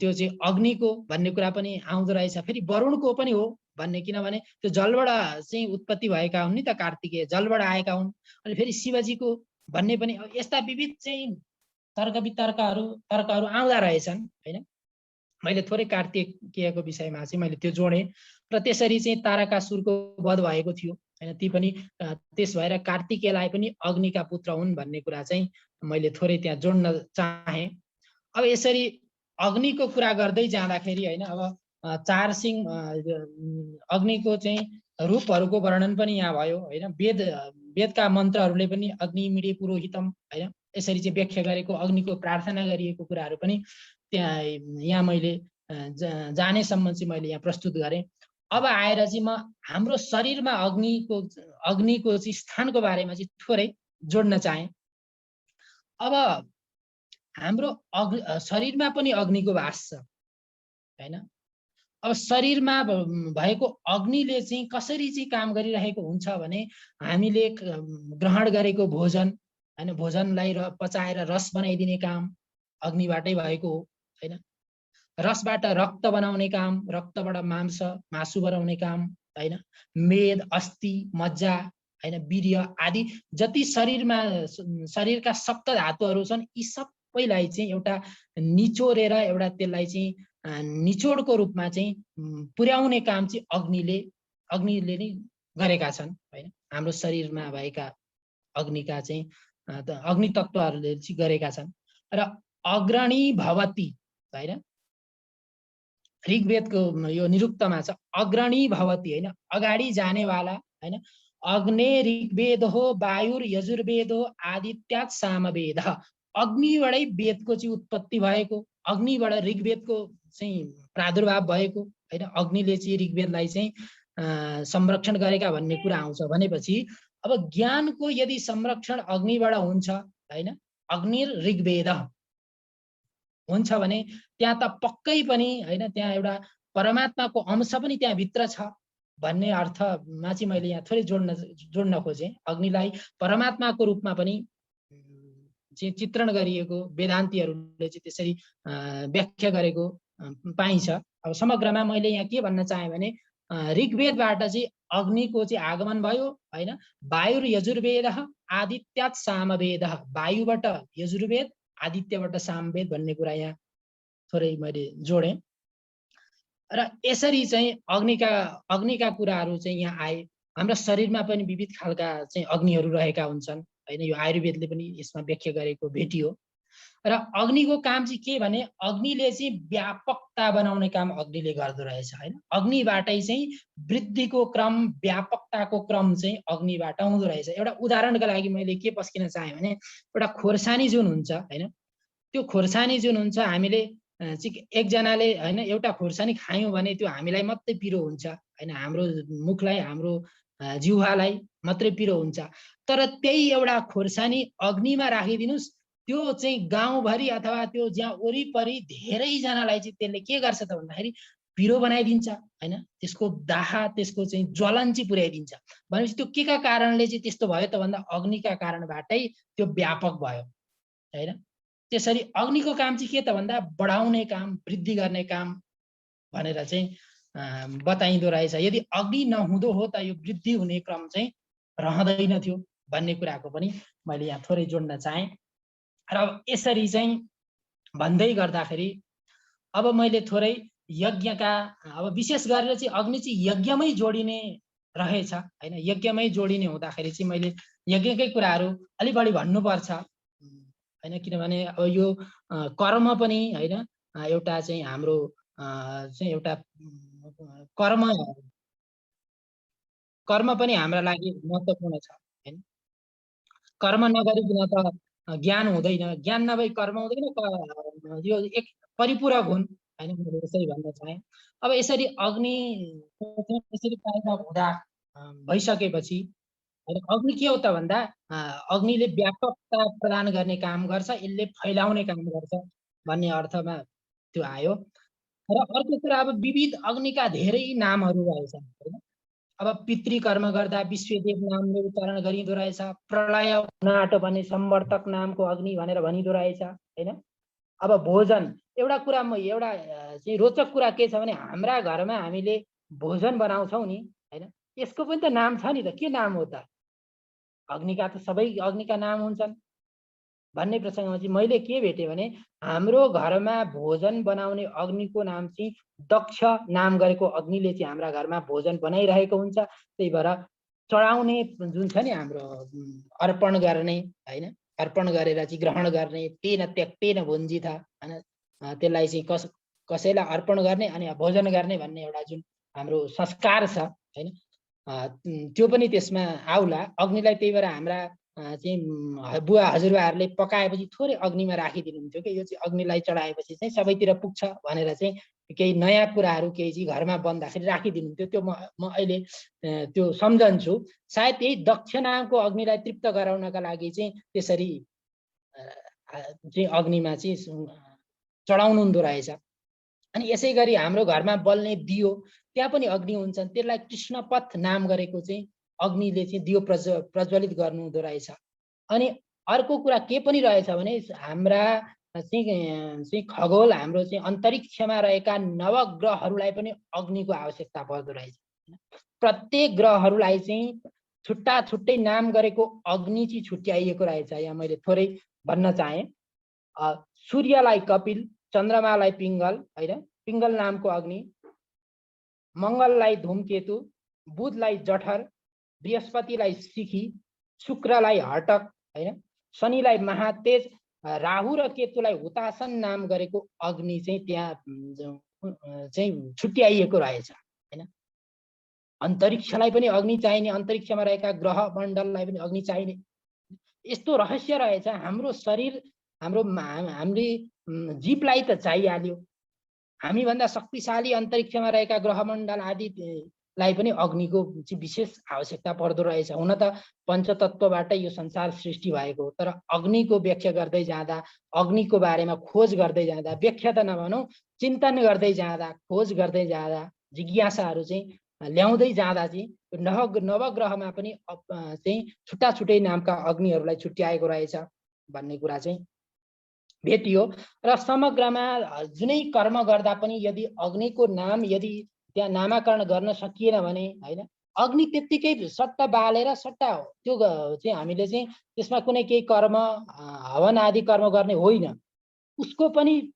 त्यो चाहिँ अग्निको भन्ने कुरा पनि आउँदो रहेछ। फेरि वरुणको पनि हो भन्ने, किनभने त्यो जलबाट चाहिँ उत्पत्ति भएका हुन् नि त, कार्तिकेय जलबाट आएका हुन्। अनि फेरि शिवजीको भन्ने पनि यस्ता विविध चाहिँ तर्कहरू आउँदा रहेछन्, हैन। मैले थोरै कार्तिकेयको विषयमा चाहिँ मैले त्यो जोडेँ र त्यसरी चाहिँ तारकासुरको वध भएको थियो, हैन। ती पनि त्यस भएर कार्तिकेयलाई पनि अग्निका पुत्र हुन् भन्ने कुरा चाहिँ मैले थोरै त्यहाँ जोड्न चाहेँ। अब यसरी अग्निको कुरा गर्दै जाँदाखेरि, हैन, अब चार सिंह अग्निको चाहिँ रूपहरूको वर्णन पनि यहाँ भयो होइन। वेदका मन्त्रहरूले पनि अग्नि मिडे पुरोहितम होइन यसरी चाहिँ व्याख्या गरेको, अग्निको प्रार्थना गरिएको कुराहरू पनि त्यहाँ यहाँ मैले जानेसम्म चाहिँ मैले यहाँ प्रस्तुत गरेँ। अब आएर चाहिँ म हाम्रो शरीरमा अग्निको चाहिँ स्थानको बारेमा चाहिँ थोरै जोड्न चाहेँ। अब हाम्रो शरीरमा पनि अग्निको वास छ होइन। अब शरीरमा भएको अग्निले चाहिँ कसरी चाहिँ काम गरिरहेको हुन्छ भने हामीले ग्रहण गरेको भोजन होइन, भोजनलाई पचाएर रस बनाइदिने काम अग्निबाटै भएको हो होइन। रसबाट रक्त बनाउने काम, रक्तबाट मासु बनाउने काम होइन। मेद, अस्थि, मज्जा होइन, वीर्य आदि जति शरीरका सप्त धातुहरू छन् यी सबैलाई चाहिँ एउटा निचोरेर एउटा त्यसलाई चाहिँ निचोडको रूपमा चाहिँ पुर्याउने काम चाहिँ अग्निले नै गरेका छन् होइन। हाम्रो शरीरमा भएका अग्निका चाहिँ अग्नि तत्त्वहरूले चाहिँ गरेका छन्। र अग्रणी भवति होइन, ऋग्वेदको यो निरुक्तमा छ अग्रणी भवति होइन, अगाडि जानेवाला होइन। अग्ने ऋग्वेद हो, वायुर यजुर्वेद हो, आदित्यात् सामवेद। अग्निबाटै वेदको चाहिँ उत्पत्ति भएको, अग्निबाट ऋग्वेदको चाहिँ प्रादुर्भाव भएको होइन। अग्निले चाहिँ ऋग्वेदलाई चाहिँ संरक्षण गरेका भन्ने कुरा आउँछ भनेपछि अब ज्ञानको यदि संरक्षण अग्निबाट हुन्छ होइन, अग्नि ऋग्वेद हुन्छ भने त्यहाँ त पक्कै पनि होइन त्यहाँ एउटा परमात्माको अंश पनि त्यहाँ भित्र छ भन्ने अर्थमा चाहिँ मैले यहाँ थोरै जोड्न खोजेँ। अग्निलाई परमात्माको रूपमा पनि चाहिँ चित्रण गरिएको वेदान्तीहरूले चाहिँ त्यसरी व्याख्या गरेको पाइन्छ। अब समग्रमा मैले यहाँ के भन्न चाहेँ भने ऋग्वेदबाट चाहिँ अग्निको चाहिँ आगमन भयो होइन। वायुर यजुर्वेद आदित्यात् सामवेद, वायुबाट यजुर्वेद आदित्यबाट सामवेद भन्ने कुरा यहाँ थोरै मैले जोडेँ। र यसरी चाहिँ अग्निका कुराहरू चाहिँ यहाँ आए। हाम्रो शरीरमा पनि विविध खालका चाहिँ अग्निहरू रहेका हुन्छन् होइन। यो आयुर्वेदले पनि यसमा व्याख्या गरेको भेटियो। र अग्निको काम चाहिँ के भने अग्निले चाहिँ व्यापकता बनाउने काम अग्निले गर्दो रहेछ होइन। अग्निबाटै चाहिँ वृद्धिको क्रम, व्यापकताको क्रम चाहिँ अग्निबाट आउँदो रहेछ। एउटा उदाहरणका लागि मैले के पस्किन चाहेँ भने एउटा खोर्सानी जुन हुन्छ होइन, त्यो खोर्सानी जुन हुन्छ हामीले एकजनाले होइन एउटा खोर्सानी खायौँ भने त्यो हामीलाई मात्रै पिरो हुन्छ होइन, हाम्रो मुखलाई हाम्रो जिह्वालाई मात्रै पिरो हुन्छ। तर त्यही एउटा खोर्सानी अग्निमा राखिदिनुस्, त्यो चाहिँ गाउँभरि अथवा त्यो जहाँ वरिपरि धेरैजनालाई चाहिँ त्यसले के गर्छ त भन्दाखेरि पिरो बनाइदिन्छ होइन। त्यसको दाहा, त्यसको चाहिँ ज्वलन चाहिँ पुर्याइदिन्छ। भनेपछि त्यो के का कारणले चाहिँ त्यस्तो भयो त भन्दा अग्निका कारणबाटै त्यो व्यापक भयो होइन। त्यसरी अग्निको काम चाहिँ के त भन्दा बढाउने काम, वृद्धि गर्ने काम भनेर चाहिँ बताइँदो रहेछ। यदि अग्नि नहुँदो हो त यो वृद्धि हुने क्रम चाहिँ रहँदैन थियो भन्ने कुराको पनि मैले यहाँ थोरै जोड्न चाहेँ। र यसरी चाहिँ भन्दै गर्दाखेरि अब मैले थोरै यज्ञका अब विशेष गरेर चाहिँ अग्नि चाहिँ यज्ञमै जोडिने रहेछ होइन। यज्ञमै जोडिने हुँदाखेरि चाहिँ मैले यज्ञकै कुराहरू अलि बढी भन्नुपर्छ होइन। किनभने अब यो कर्म पनि होइन एउटा चाहिँ हाम्रो चाहिँ एउटा कर्म पनि हाम्रा लागि महत्त्वपूर्ण छ होइन। कर्म नगरिकन त ज्ञान हुँदैन, ज्ञान नभई कर्म हुँदैन। यो एक परिपूरक हुन् होइन, मैले यसरी भन्न चाहेँ। अब यसरी अग्नि यसरी पैदा हुँदा भइसकेपछि अग्नि के हो त भन्दा अग्निले व्यापकता प्रदान गर्ने काम गर्छ, यसले फैलाउने काम गर्छ भन्ने अर्थमा त्यो आयो। र अर्को कुरा अब विविध अग्निका धेरै नामहरू रहेछन् होइन। अब पितृकर्म गर्दा विश्वदेव नामले उच्चारण गरिँदो रहेछ। प्रलय हुन आँट्यो भने संवर्तक नामको अग्नि भनेर भनिँदो रहेछ होइन। अब भोजन एउटा चाहिँ रोचक कुरा के छ भने हाम्रा घरमा हामीले भोजन बनाउँछौँ नि होइन, यसको पनि त नाम छ नि त। के नाम हो त? अग्निका त सबै अग्निका नाम हुन्छन् भन्ने प्रसङ्गमा चाहिँ मैले के भेटेँ भने हाम्रो घरमा भोजन बनाउने अग्निको नाम चाहिँ दक्ष नाम गरेको अग्निले चाहिँ हाम्रा घरमा भोजन बनाइरहेको हुन्छ। त्यही भएर चढाउने जुन छ नि हाम्रो अर्पण गर्ने होइन, अर्पण गरेर चाहिँ ग्रहण गर्ने, तेन त्यक्तेन भुञ्जिथ होइन, त्यसलाई चाहिँ कसैलाई अर्पण गर्ने अनि भोजन गर्ने भन्ने एउटा जुन हाम्रो संस्कार छ होइन, त्यो पनि त्यसमा आउला। अग्निलाई त्यही भएर हाम्रा चाहिँ बुवा हजुरबाहरूले पकाएपछि थोरै अग्निमा राखिदिनुहुन्थ्यो कि यो चाहिँ अग्निलाई चढाएपछि चाहिँ सबैतिर पुग्छ भनेर चाहिँ केही नयाँ कुराहरू केही चाहिँ घरमा बन्दाखेरि राखिदिनुहुन्थ्यो। त्यो म अहिले त्यो सम्झन्छु। सायद यही दक्ष नामको अग्निलाई तृप्त गराउनका लागि चाहिँ त्यसरी चाहिँ अग्निमा चाहिँ चढाउनु हुँदो रहेछ। अनि यसै गरी हाम्रो घरमा बल्ने दियो त्यहाँ पनि अग्नि हुन्छन्, त्यसलाई कृष्णपथ नाम गरेको चाहिँ अग्निले चाहिँ दियो प्रज्वलित गर्नु हुँदो रहेछ। अनि अर्को कुरा के पनि रहेछ भने हाम्रा चाहिँ खगोल हाम्रो चाहिँ अन्तरिक्षमा रहेका नवग्रहहरूलाई पनि अग्निको आवश्यकता पर्दो रहेछ। प्रत्येक ग्रहहरूलाई चाहिँ छुट्टा छुट्टै नाम गरेको अग्नि चाहिँ छुट्याइएको रहेछ। यहाँ मैले थोरै भन्न चाहे। सूर्यलाई कपिल, चन्द्रमालाई पिङ्गल हैन, पिङ्गल नामको अग्नि, मङ्गललाई धूमकेतु, बुधलाई जठर, बृहस्पतिलाई सिखी, शुक्रलाई हटक हैन, शनिलाई महातेज, राहु र केतुलाई हुतासन नाम गरेको अग्नि चाहिँ त्यहाँ चाहिँ छुट्याइएको रहेछ हैन। अन्तरिक्षलाई पनि अग्नि चाहिने, अन्तरिक्षमा रहेका ग्रह मण्डललाई पनि अग्नि चाहिने, यस्तो रहस्य रहेछ। हाम्रो शरीर हाम्रो जीवलाई त चाहिहाल्यो, हामीभन्दा शक्तिशाली अन्तरिक्षमा रहेका ग्रहमण्डल आदिलाई पनि अग्निको चाहिँ विशेष आवश्यकता पर्दो रहेछ। हुन त पञ्चतत्त्वबाट यो संसार सृष्टि भएको हो, तर अग्निको व्याख्या गर्दै जाँदा, अग्निको बारेमा खोज गर्दै जाँदा, व्याख्या त नभनौँ चिन्तन गर्दै जाँदा, खोज गर्दै जाँदा, जिज्ञासाहरू चाहिँ ल्याउँदै जाँदा चाहिँ नवग्रहमा पनि चाहिँ छुट्टा छुट्टै नामका अग्निहरूलाई छुट्याएको रहेछ भन्ने कुरा चाहिँ भेटियो। र समग्रमा जुनै कर्म गर्दा पनि यदि अग्निको नाम यदि त्यहाँ नामाकरण गर्न सकिएन भने हैन, अग्नि त्यत्तिकै सट्ट बालेर सट्ट त्यो चाहिँ हामीले चाहिँ त्यसमा कुनै केही कर्म हवन आदि कर्म गर्ने होइन, उसको पनि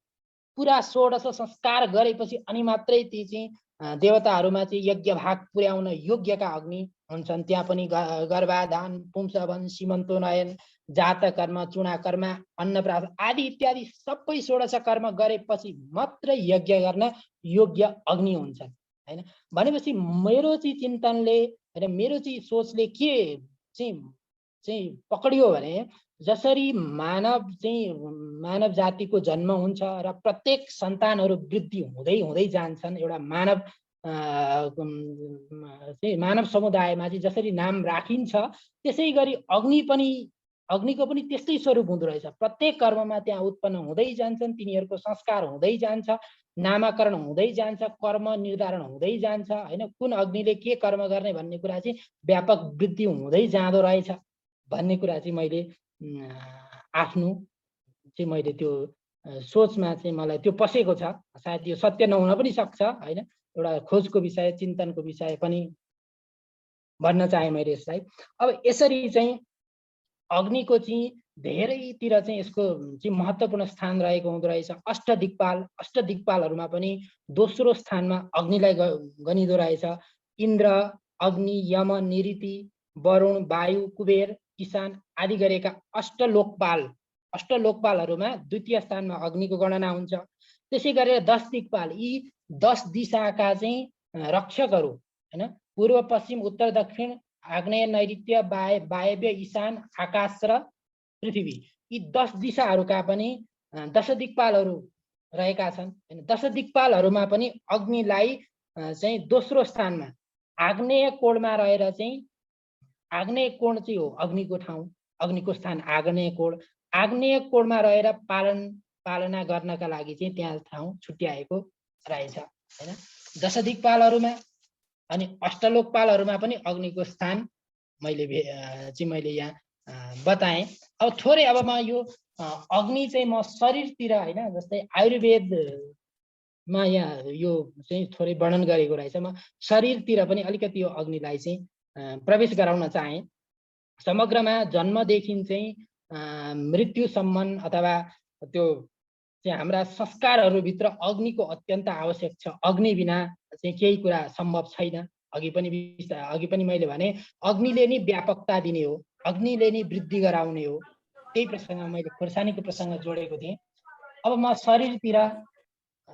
पुरा 16 संस्कार गरेपछि अनि मात्रै ती चाहिँ देवताहरूमा चाहिँ यज्ञ भाग पुर्याउन योग्यका अग्नि हुन्छन्। त्यहाँ पनि गर्भाधान, पुंसवन, सीमन्तोनयन, जात कर्म, चुना कर्म, अन्नप्राशन आदि इत्यादि सबै 16 कर्म गरेपछि मात्रै यज्ञ गर्न योग्य अग्नि हुन्छन् हैन। भनेपछि मेरो चाहिँ चिन्तनले हैन, मेरो चाहिँ सोचले के चाहिँ पक्रियो भने जसरी मानव जातिको जन्म हुन्छ र प्रत्येक सन्तानहरू वृद्धि हुँदै हुँदै जान्छन्, एउटा मानव समुदायमा चाहिँ जसरी नाम राखिन्छ त्यसै गरी अग्निको पनि त्यस्तै स्वरूप हुँदो रहेछ। प्रत्येक कर्ममा त्यहाँ उत्पन्न हुँदै जान्छन्, तिनीहरूको संस्कार हुँदै जान्छ, नामाकरण हुँदै जान्छ, कर्म निर्धारण हुँदै जान्छ हैन। कुन अग्निले के कर्म गर्ने भन्ने कुरा चाहिँ व्यापक वृद्धि हुँदै जाँदो रहेछ भन्ने कुरा चाहिँ मैले आफ्नो चाहिँ मैले त्यो सोचमा चाहिँ मलाई त्यो पसेको छ। सायद यो सत्य नहुन पनि सक्छ हैन, एउटा खोजको विषय, चिन्तनको विषय पनि भन्न चाहे मैले यसलाई। अब यसरी चाहिँ अग्निको चाहिँ धेरैतिर चाहिँ यसको चाहिँ महत्त्वपूर्ण स्थान रहेको हुँदो रहेछ। अष्टदिक्पालहरूमा पनि दोस्रो स्थानमा अग्निलाई गनिदो रहेछ। इन्द्र, अग्नि, यम, निऋति, वरुण, वायु, कुबेर, ईशान आदि गरेका अष्टलोकपालहरूमा द्वितीय स्थानमा अग्निको गणना हुन्छ। त्यसै गरेर 10 दिक्पाल, यी 10 दिशाका चाहिँ रक्षकहरू हैन, पूर्व, पश्चिम, उत्तर, दक्षिण, आग्नेय, नैऋत्य, वायव्य, ईशान, आकाश र पृथ्वी, यी 10 दिशाहरूका पनि 10 दिक्पालहरू रहेका छन् हैन। 10 दिक्पालहरूमा पनि अग्निलाई चाहिँ दोस्रो स्थानमा आग्नेय कोणमा रहेर चाहिँ, आग्नेय कोण चाहिँ हो अग्निको ठाउँ, अग्निको स्थान आग्नेय कोण, आग्नेय कोणमा रहेर पालना गर्नका लागि चाहिँ त्यहाँ ठाउँ छुट्याएको रहेछ हैन। 10 दिक्पालहरूमा अनि अष्टलोकपालहरूमा पनि अग्निको स्थान मैले यहाँ बताएँ। अब थोरै अब म यो अग्नि चाहिँ म शरीरतिर हैन, जस्तै आयुर्वेदमा यहाँ यो चाहिँ थोरै वर्णन गरेको रहेछ, म शरीरतिर पनि अलिकति यो अग्निलाई चाहिँ प्रवेश गराउन चाहे। समग्रमा जन्मदेखि चाहिँ मृत्युसम्म अथवा त्यो चाहिँ हाम्रा संस्कारहरूभित्र अग्निको अत्यन्त आवश्यक छ। अग्नि बिना चाहिँ केही कुरा सम्भव छैन। अघि पनि मैले भने अग्निले नै व्यापकता दिने हो, अग्निले नै वृद्धि गराउने हो। त्यही प्रसङ्ग मैले खोर्सानीको प्रसङ्ग जोडेको थिएँ। अब म शरीरतिर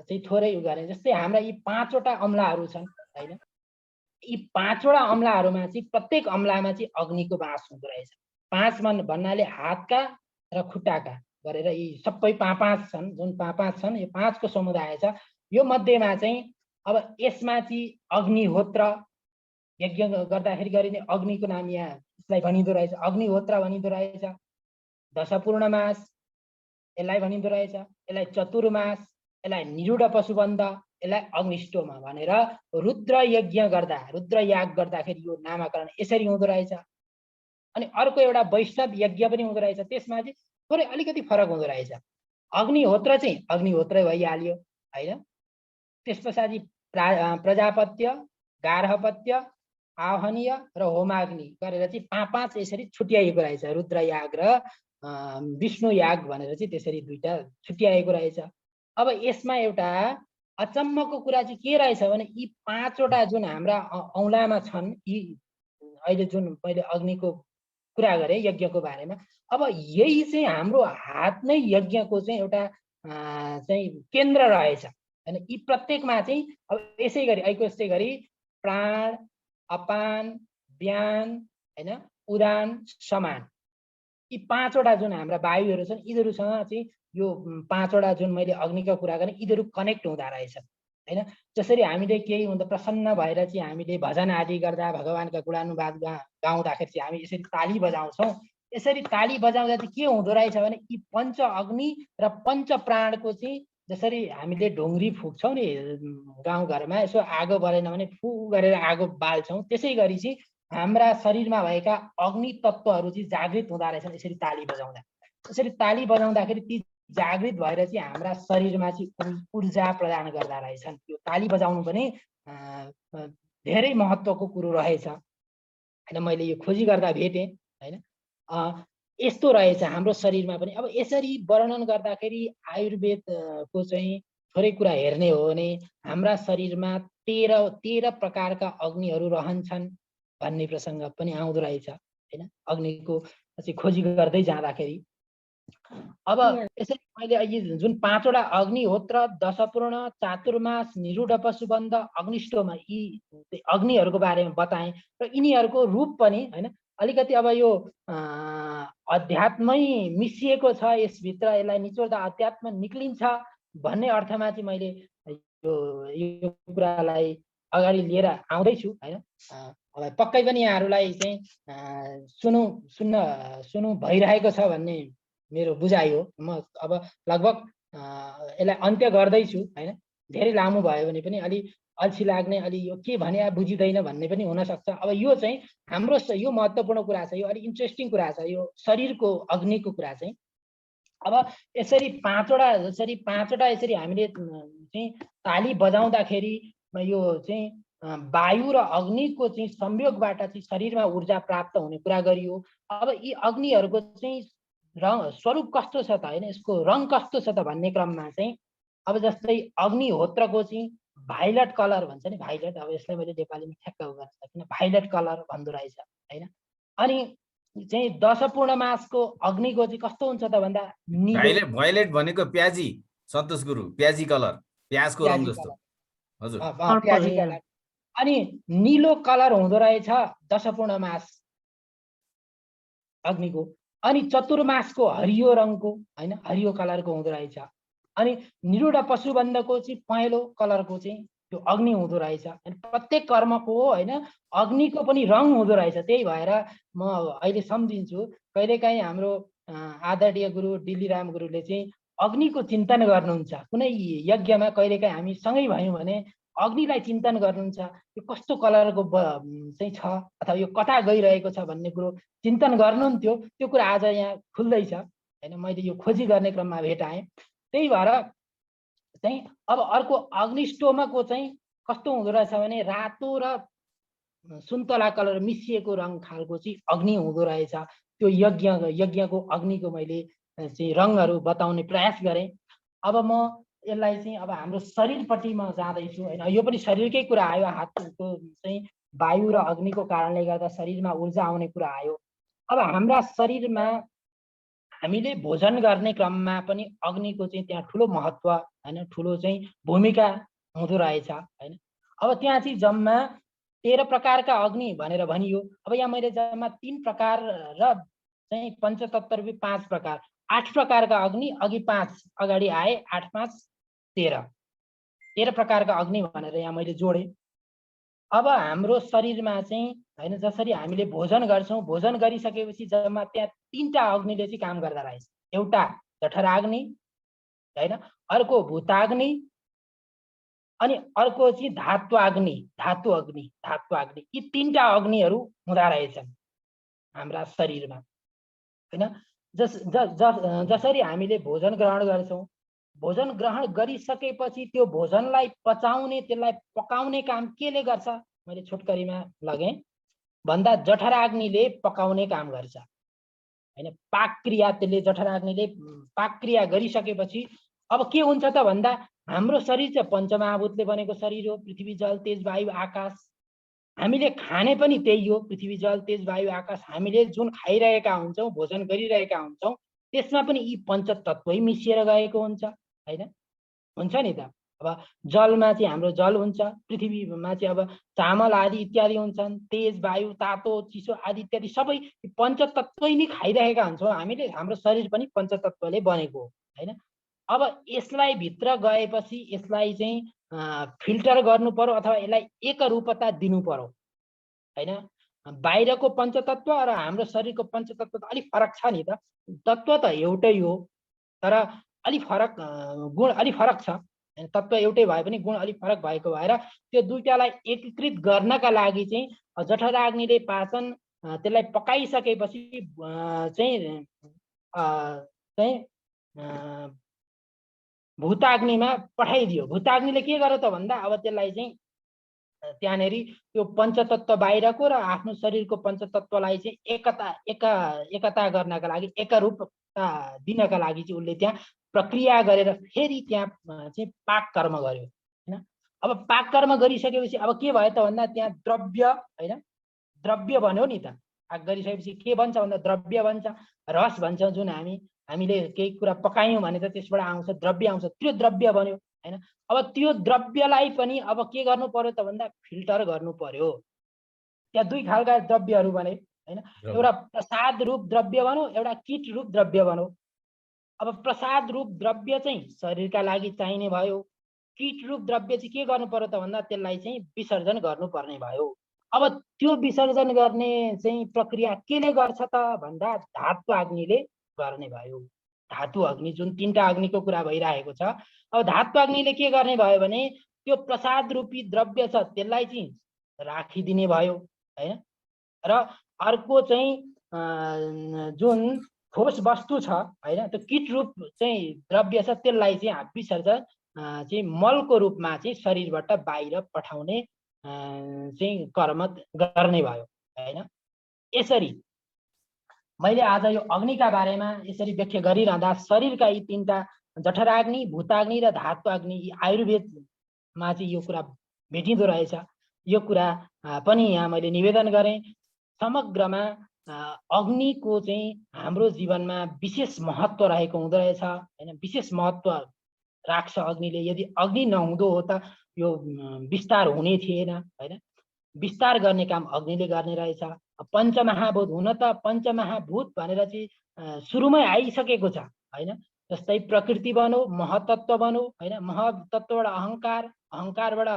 चाहिँ थोरै उ गरेँ। जस्तै हाम्रा यी 5 वटा अम्लाहरू छन् हैन, यी 5 वटा अम्लाहरूमा चाहिँ प्रत्येक अम्लामा चाहिँ अग्निको बास हुँदो रहेछ। 5 भन्नाले हातका र खुट्टाका गरेर यी सबै 5 छन्, जुन 5 छन्, यो 5 को समुदाय छ। यो मध्येमा चाहिँ अब यसमा चाहिँ अग्निहोत्र यज्ञ गर्दाखेरि गरिने अग्निको नाम यहाँ यसलाई भनिँदो रहेछ, अग्निहोत्र भनिँदो रहेछ। दशपूर्णमास यसलाई भनिँदो रहेछ, यसलाई चतुर्मास, यसलाई निरूढ पशुबन्ध, यसलाई अग्निष्टोम भनेर रुद्र यज्ञ गर्दा, रुद्र याग गर्दाखेरि यो नामाकरण यसरी हुँदो रहेछ। अनि अर्को एउटा वैष्णव यज्ञ पनि हुँदो रहेछ, त्यसमा चाहिँ थोरै अलिकति फरक हुँदो रहेछ। अग्निहोत्र चाहिँ अग्निहोत्रै भइहाल्यो हैन। त्यस पछाडि प्रजापत्य, गार्हपत्य, आह्वनीय र होमाग्नि गरेर चाहिँ 5 यसरी छुट्याइएको रहेछ। रुद्र याग र विष्णु याग भनेर चाहिँ त्यसरी दुईटा छुट्याइएको रहेछ। अब यसमा एउटा अचम्मको कुरा चाहिँ के रहेछ भने यी 5 वटा जुन हाम्रा औँलामा छन्, यी अहिले जुन मैले अग्निको कुरा गरेँ यज्ञको बारेमा, अब यही चाहिँ हाम्रो हात नै यज्ञको चाहिँ एउटा चाहिँ केन्द्र रहेछ हैन। यी प्रत्येकमा चाहिँ अब यसै गरी ऐको यस्तै गरी प्राण, अपान, व्यान हैन, उदान, समान, यी 5 वटा जुन हाम्रा वायुहरू छन्, यिनीहरूसँग चाहिँ यो 5 वटा जुन मैले अग्निको कुरा गरेँ, यिनीहरू कनेक्ट हुँदा रहेछन् हैन। जसरी हामीले केही हुँदा प्रसन्न भएर चाहिँ हामीले भजन आदि गर्दा भगवानका गुणानुवाद गाउँदाखेरि चाहिँ हामी यसरी ताली बजाउँछौँ। यसरी ताली बजाउँदा चाहिँ के हुँदो रहेछ भने यी पञ्च अग्नि र पञ्च प्राणको चाहिँ जसरी हामीले ढुङ्ग्री फुक्छौँ नि गाउँघरमा, यसो आगो बलेन भने फु गरेर आगो बाल्छौँ, त्यसै गरी चाहिँ हाम्रा शरीरमा भएका अग्नि तत्त्वहरू चाहिँ जागृत हुँदा रहेछन् यसरी ताली बजाउँदा। यसरी ताली बजाउँदाखेरि ती जागृत भएर चाहिँ हाम्रा शरीरमा चाहिँ ऊर्जा प्रदान गर्दा रहेछन्। यो ताली बजाउनु पनि धेरै महत्त्वको कुरो रहेछ हैन। मैले यो खोजी गर्दा भेटेँ हैन। यस्तो रहेछ हाम्रो शरीरमा पनि। अब यसरी वर्णन गर्दाखेरि आयुर्वेदको चाहिँ थोरै कुरा हेर्ने हो भने हाम्रा शरीरमा 13 प्रकारका अग्निहरू रहन्छन् भन्ने प्रसङ्ग पनि आउँदो रहेछ हैन। अग्निको चाहिँ खोजी गर्दै जाँदाखेरि अब यसरी मैले यी जुन 5 वटा अग्निहोत्र, दशपूर्ण, चातुर्मास, निरूढ पशुबन्ध, अग्निष्टोम यी अग्निहरूको बारेमा बताएँ र यिनीहरूको रूप पनि हैन अलिकति अब यो अध्यात्मै मिसिएको छ यसभित्र, यसलाई निचोड्दा अध्यात्म निक्लिन्छ भन्ने अर्थमा चाहिँ मैले यो कुरालाई अगाडि लिएर आउँदैछु हैन। पक्कै पनि यहाँहरूलाई चाहिँ सुन्नु भइरहेको छ भन्ने मेरो बुझाइ हो। म अब लगभग यसलाई अन्त्य गर्दैछु हैन। धेरै लामो भयो भने पनि अलि अल्छी लाग्ने, अलि यो के भने बुझिँदैन भन्ने पनि हुनसक्छ। अब यो चाहिँ हाम्रो यो महत्त्वपूर्ण कुरा छ, यो अलि इन्ट्रेस्टिङ कुरा छ, यो शरीरको अग्निको कुरा चाहिँ। अब यसरी 5 वटा जसरी 5 वटा यसरी हामीले चाहिँ ताली बजाउँदाखेरि यो चाहिँ वायु र अग्निको चाहिँ संयोगबाट चाहिँ शरीरमा ऊर्जा प्राप्त हुने कुरा गरियो। अब यी अग्निहरूको चाहिँ स्वरूप कस्तो छ त हैन, यसको रङ कस्तो छ त भन्ने क्रममा चाहिँ अब जस्तै अग्निहोत्रको चाहिँ भाइलट कलर भन्छ नि, भाइलट, अब यसलाई मैले नेपालीमा ठ्याक्क गर्न सकिनँ, भाइलट कलर भन्दो रहेछ हैन। अनि चाहिँ दशपूर्णमासको अग्निको चाहिँ कस्तो हुन्छ त भन्दा निलो। भाइलेट भनेको प्याजी, सन्तोष गुरु, प्याजी कलर, प्याजको रङ जस्तो। हजुर, प्याजी कलर। अनि निलो कलर हुँदो रहेछ दशपूर्णमास अग्निको। अनि चतुर्मासको हरियो रङको हैन, हरियो कलरको हुँदो रहेछ। अनि निरूढ पशुबन्धको चाहिँ पहेँलो कलरको चाहिँ त्यो अग्नि हुँदो रहेछ। अनि प्रत्येक कर्मको हैन अग्निको पनि रङ हुँदो रहेछ। त्यही भएर म अहिले सम्झिन्छु कहिलेकाहीँ हाम्रो आदरणीय गुरु डिल्लीराम गुरुले चाहिँ अग्निको चिन्तन गर्नुहुन्छ। कुनै यज्ञमा कहिलेकाहीँ हामी सँगै भयौँ भने अग्निलाई चिन्तन गर्नुहुन्छ, यो कस्तो कलरको चाहिँ छ अथवा यो कता गइरहेको छ भन्ने कुरो चिन्तन गर्नुहुन्थ्यो। त्यो कुरा आज यहाँ खुल्दैछ हैन, मैले यो खोजी गर्ने क्रममा भेटाएँ। त्यही भएर चाहिँ अब अर्को अग्निष्टोमको चाहिँ कस्तो हुँदो रहेछ भने रातो र सुन्तला कलर मिसिएको रङ खालको चाहिँ अग्नि हुँदो रहेछ। त्यो यज्ञको अग्निको मैले चाहिँ रङहरू बताउने प्रयास गरेँ। अब म यसलाई चाहिँ अब हाम्रो शरीरपट्टि म जाँदैछु हैन। यो पनि शरीरकै कुरा आयो, हातको चाहिँ वायु र अग्निको कारणले गर्दा शरीरमा ऊर्जा आउने कुरा आयो। अब हाम्रा शरीरमा हामीले भोजन गर्ने क्रममा पनि अग्निको चाहिँ त्यहाँ ठुलो महत्त्व हैन, ठुलो चाहिँ भूमिका हुँदो रहेछ हैन। अब त्यहाँ चाहिँ जम्मा 13 प्रकारका अग्नि भनेर भनियो। अब यहाँ मैले जम्मा 3 प्रकार र चाहिँ पञ्चतत्व रूपी 5 प्रकार, 8 प्रकारका अग्नि, अघि 5 अगाडि आए, 8 5 13 प्रकारका अग्नि भनेर यहाँ मैले जोडे। अब हाम्रो शरीरमा चाहिँ हैन, जसरी हामीले भोजन गर्छौं, भोजन गरिसकेपछि जम्मा त्यहाँ 3टा अग्निले चाहिँ काम गर्दा रहेछ। एउटा जठराग्नि हैन, अर्को भूताग्नि, अनि अर्को चाहिँ धातु अग्नि। यी 3टा अग्निहरू हुँदा रहेछन् हाम्रा शरीरमा हैन। जसरी हामीले भोजन ग्रहण गर्छौं, भोजन ग्रहण गरिसकेपछि त्यो भोजनलाई पचाउने, त्यसलाई पकाउने काम केले गर्छ? मैले छोटकरीमा लगेँ भन्दा जठराग्निले पकाउने काम गर्छ हैन। पाक क्रिया, त्यसले जठराग्निले पाक क्रिया गरिसकेपछि अब के हुन्छ त भन्दा हाम्रो शरीर चाहिँ पञ्चमहाभूतले बनेको शरीर हो। पृथ्वी, जल, तेज, वायु, आकाश। हामीले खाने पनि त्यही हो, पृथ्वी, जल, तेज, वायु, आकाश। हामीले जुन खाइरहेका हुन्छौं, भोजन गरिरहेका हुन्छौं, त्यसमा पनि यी पञ्चतत्वै मिसिएर गएको हुन्छ हैन। हुन्छ नि त। अब जलमा चाहिँ हाम्रो जल हुन्छ, पृथ्वीमा चाहिँ अब चामल आदि इत्यादि हुन्छन्, तेज, वायु, तातो, चिसो आदि इत्यादि सबै पञ्चतत्वै नै खाइरहेका हुन्छौँ हामीले। हाम्रो शरीर पनि पञ्चतत्वले बनेको हो हैन। अब यसलाई भित्र गएपछि यसलाई चाहिँ फिल्टर गर्नु पर्यो अथवा यसलाई एकरूपता दिनु पर्यो हैन। बाहिरको पञ्चतत्व र हाम्रो शरीरको पञ्चतत्व त अलिक फरक छ नि त। तत्व त एउटै हो तर अलिक फरक, गुण अलिक फरक छ। तत्व एउटै भए पनि गुण अलिक फरक भएको भएर त्यो दुईटालाई एकीकृत गर्नका लागि चाहिँ जठराग्निले पाचन, त्यसलाई पकाइसकेपछि चाहिँ भूताग्निमा पठाइदियो। भूताग्निले के गर्यो त भन्दा अब त्यसलाई चाहिँ त्यहाँनेरि त्यो पञ्चतत्व बाहिरको र आफ्नो शरीरको पञ्चतत्वलाई चाहिँ एकता गर्नका लागि, एकरूपता दिनका लागि चाहिँ उसले त्यहाँ प्रक्रिया गरेर फेरि त्यहाँ चाहिँ पाक कर्म गर्यो हैन। अब पाक कर्म गरिसकेपछि अब के भयो त भन्दा त्यहाँ द्रव्य हैन, द्रव्य बन्यो नि त। पाक गरिसकेपछि के बन्छ भन्दा द्रव्य बन्छ, रस भन्छ। जुन हामीले केही कुरा पकायौँ भने त त्यसबाट आउँछ द्रव्य, आउँछ, त्यो द्रव्य बन्यो हैन। अब त्यो द्रव्यलाई पनि अब के गर्नु पर्यो त भन्दा फिल्टर गर्नु पर्यो। त्यहाँ दुई खालका द्रव्यहरू बने हैन। एउटा प्रसाद रूप द्रव्य बन्यो, एउटा कीट रूप द्रव्य बन्यो। अब प्रसाद रूप द्रव्य चाहिँ शरीरका लागि चाहिने भयो। कीट रूप द्रव्य चाहिँ के गर्नु पर्यो त भन्दा त्यसलाई चाहिँ विसर्जन गर्नुपर्ने भयो। अब त्यो विसर्जन गर्ने चाहिँ प्रक्रिया केले गर्छ त भन्दा धातु अग्निले गर्ने भयो। धातु अग्नि, जुन 3टा अग्निको कुरा भइरहेको छ, अब धातु अग्निले के गर्ने भयो भने त्यो प्रसाद रूपी द्रव्य छ त्यसलाई चाहिँ राखिदिने भयो हैन। र अर्को चाहिँ जुन ठोस वस्तु छ हैन, त्यो कीट रूप चाहिँ द्रव्य छ त्यसलाई चाहिँ विसर्जन चाहिँ मलको रूपमा चाहिँ शरीरबाट बाहिर पठाउने चाहिँ कर्म गर्ने भयो हैन। यसरी मैले आज यो अग्निका बारेमा यसरी व्याख्या गरिरहँदा शरीरका यी 3टा जठराग्नि, भूताग्नि र धातु अग्नि, यी आयुर्वेदमा चाहिँ यो कुरा भेटिँदो रहेछ। यो कुरा पनि यहाँ मैले निवेदन गरेँ। समग्रमा अग्निको चाहिँ हाम्रो जीवनमा विशेष महत्त्व रहेको हुँदो रहेछ हैन। विशेष महत्त्व राख्छ अग्निले। यदि अग्नि नहुँदो हो त यो विस्तार हुने थिएन हैन। विस्तार गर्ने काम अग्निले गर्ने रहेछ। पञ्चमहाभूत हुन त पञ्चमहाभूत भनेर चाहिँ सुरुमै आइसकेको छ हैन। जस्तै प्रकृति बन्यो, महतत्व बन्यो हैन। महतत्वबाट अहङ्कार, अहङ्कारबाट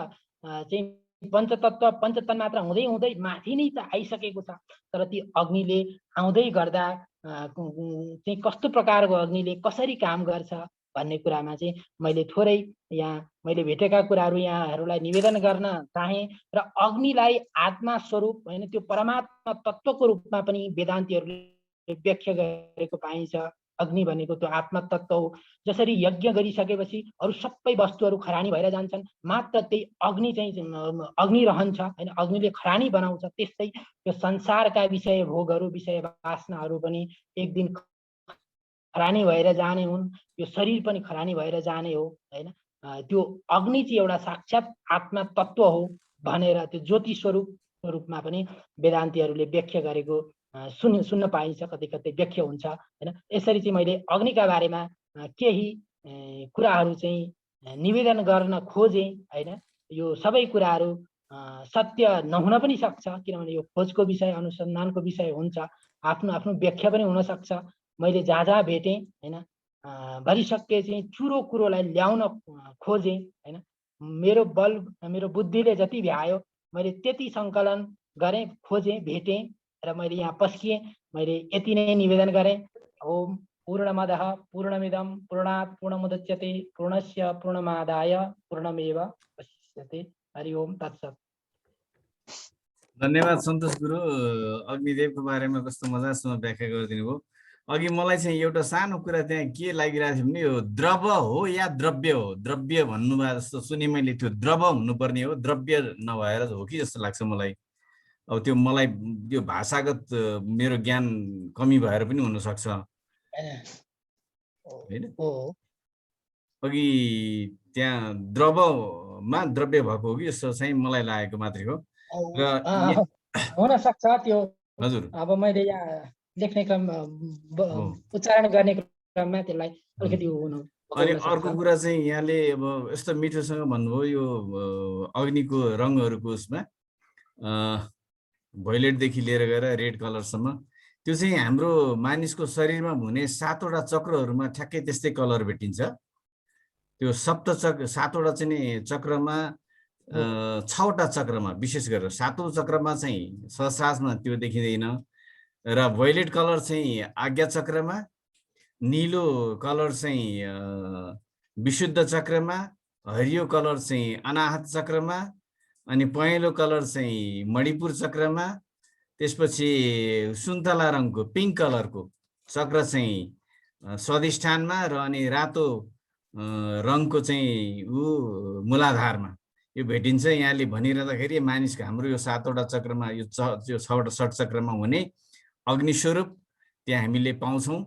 चाहिँ पञ्चतत्व, पञ्चतन्मात्रा हुँदै हुँदै माथि नै त आइसकेको छ। तर ती अग्निले आउँदै गर्दा चाहिँ कस्तो प्रकारको अग्निले कसरी काम गर्छ भन्ने कुरामा चाहिँ मैले थोरै यहाँ मैले भेटेका कुराहरू यहाँहरूलाई निवेदन गर्न चाहेँ। र अग्निलाई आत्मा स्वरूप हैन, त्यो परमात्मा तत्त्वको रूपमा पनि वेदान्तीहरूले व्याख्या गरेको पाइन्छ। अग्नि भनेको त्यो आत्मा तत्त्व हो। जसरी यज्ञ गरिसकेपछि अरू सबै वस्तुहरू खरानी भएर जान्छन्, मात्र त्यही अग्नि चाहिँ अग्नि रहन्छ हैन, अग्निले खरानी बनाउँछ। त्यस्तै यो संसारका विषय भोगहरू, विषय वासनाहरू पनि एक दिन खरानी भएर जाने हुन्। यो शरीर पनि खरानी भएर जाने हो हैन। त्यो अग्नि चाहिँ एउटा साक्षात आत्मा तत्त्व हो भनेर त्यो ज्योति स्वरूपको रूपमा पनि वेदान्तीहरूले व्याख्या गरेको सुन्न पाइन्छ। कतै कतै व्याख्या हुन्छ हैन। यसरी चाहिँ मैले अग्निका बारेमा केही कुराहरू चाहिँ निवेदन गर्न खोजेँ हैन। यो सबै कुराहरू सत्य नहुन पनि सक्छ, किनभने यो खोजको विषय, अनुसन्धानको विषय हुन्छ, आफ्नो आफ्नो व्याख्या पनि हुनसक्छ। मैले जहाँ जहाँ भेटेँ होइन, भरिसके चाहिँ चुरो कुरोलाई ल्याउन खोजेँ होइन। मेरो बल, मेरो बुद्धिले जति भ्यायो मैले त्यति सङ्कलन गरेँ, खोजेँ, भेटेँ र मैले यहाँ पस्किएँ। मैले यति नै निवेदन गरेँ। ओम पूर्णमदः पूर्णमिदं पूर्णात् पूर्णमुदच्यते पूर्णस्य पूर्णमादाय पूर्णमेवावशिष्यते। हरि ओम तत्सत्। धन्यवाद सन्तोष गुरु, अग्निदेवको बारेमा कस्तो मजासँग व्याख्या गरिदिनु भयो। अघि मलाई चाहिँ एउटा सानो कुरा त्यहाँ के लागिरहेको थियो भने यो द्रव हो या द्रव्य हो, द्रव्य भन्नुभयो जस्तो सुने मैले। त्यो द्रव हुनुपर्ने हो, द्रव्य नभएर हो कि जस्तो लाग्छ मलाई। अब त्यो मलाई त्यो भाषागत मेरो ज्ञान कमी भएर पनि हुनसक्छ होइन। अघि त्यहाँ द्रवमा द्रव्य भएको हो कि जस्तो चाहिँ मलाई लागेको मात्रै हो। हुन सक्छ त्यो। हजुर, अब मैले यहाँ लेख्ने क्रम, उच्चारण गर्ने क्रममा त्यसलाई अलिकति हुनु। अनि अर्को कुरा चाहिँ यहाँले अब यस्तो मिठोसँग भन्नुभयो यो अग्निको रङहरूको उसमा भोइलेटदेखि लिएर गएर रेड कलरसम्म, त्यो चाहिँ हाम्रो मानिसको शरीरमा हुने 7वटा चक्रहरूमा ठ्याक्कै त्यस्तै कलर भेटिन्छ। त्यो सप्तचक्र 7वटा चाहिँ चक्रमा 6वटा चक्रमा विशेष गरेर 7औं चक्रमा चाहिँ सहस्रासमा त्यो देखिँदैन। र भोइलेट कलर चाहिँ आज्ञा चक्रमा, नीलो कलर चाहिँ विशुद्ध चक्रमा, हरियो कलर चाहिँ अनाहत चक्रमा, अनि पहेँलो कलर चाहिँ मणिपुर चक्रमा, त्यसपछि सुन्तला रङको पिङ्क कलरको चक्र चाहिँ स्वाधिष्ठानमा, र अनि रातो रङको चाहिँ मूलाधारमा यो भेटिन्छ। यहाँले भनिरहँदाखेरि मानिसको हाम्रो यो 7वटा चक्रमा, यो 6वटा षट चक्रमा हुने अग्निस्वरूप त्यहाँ हामीले पाउँछौँ।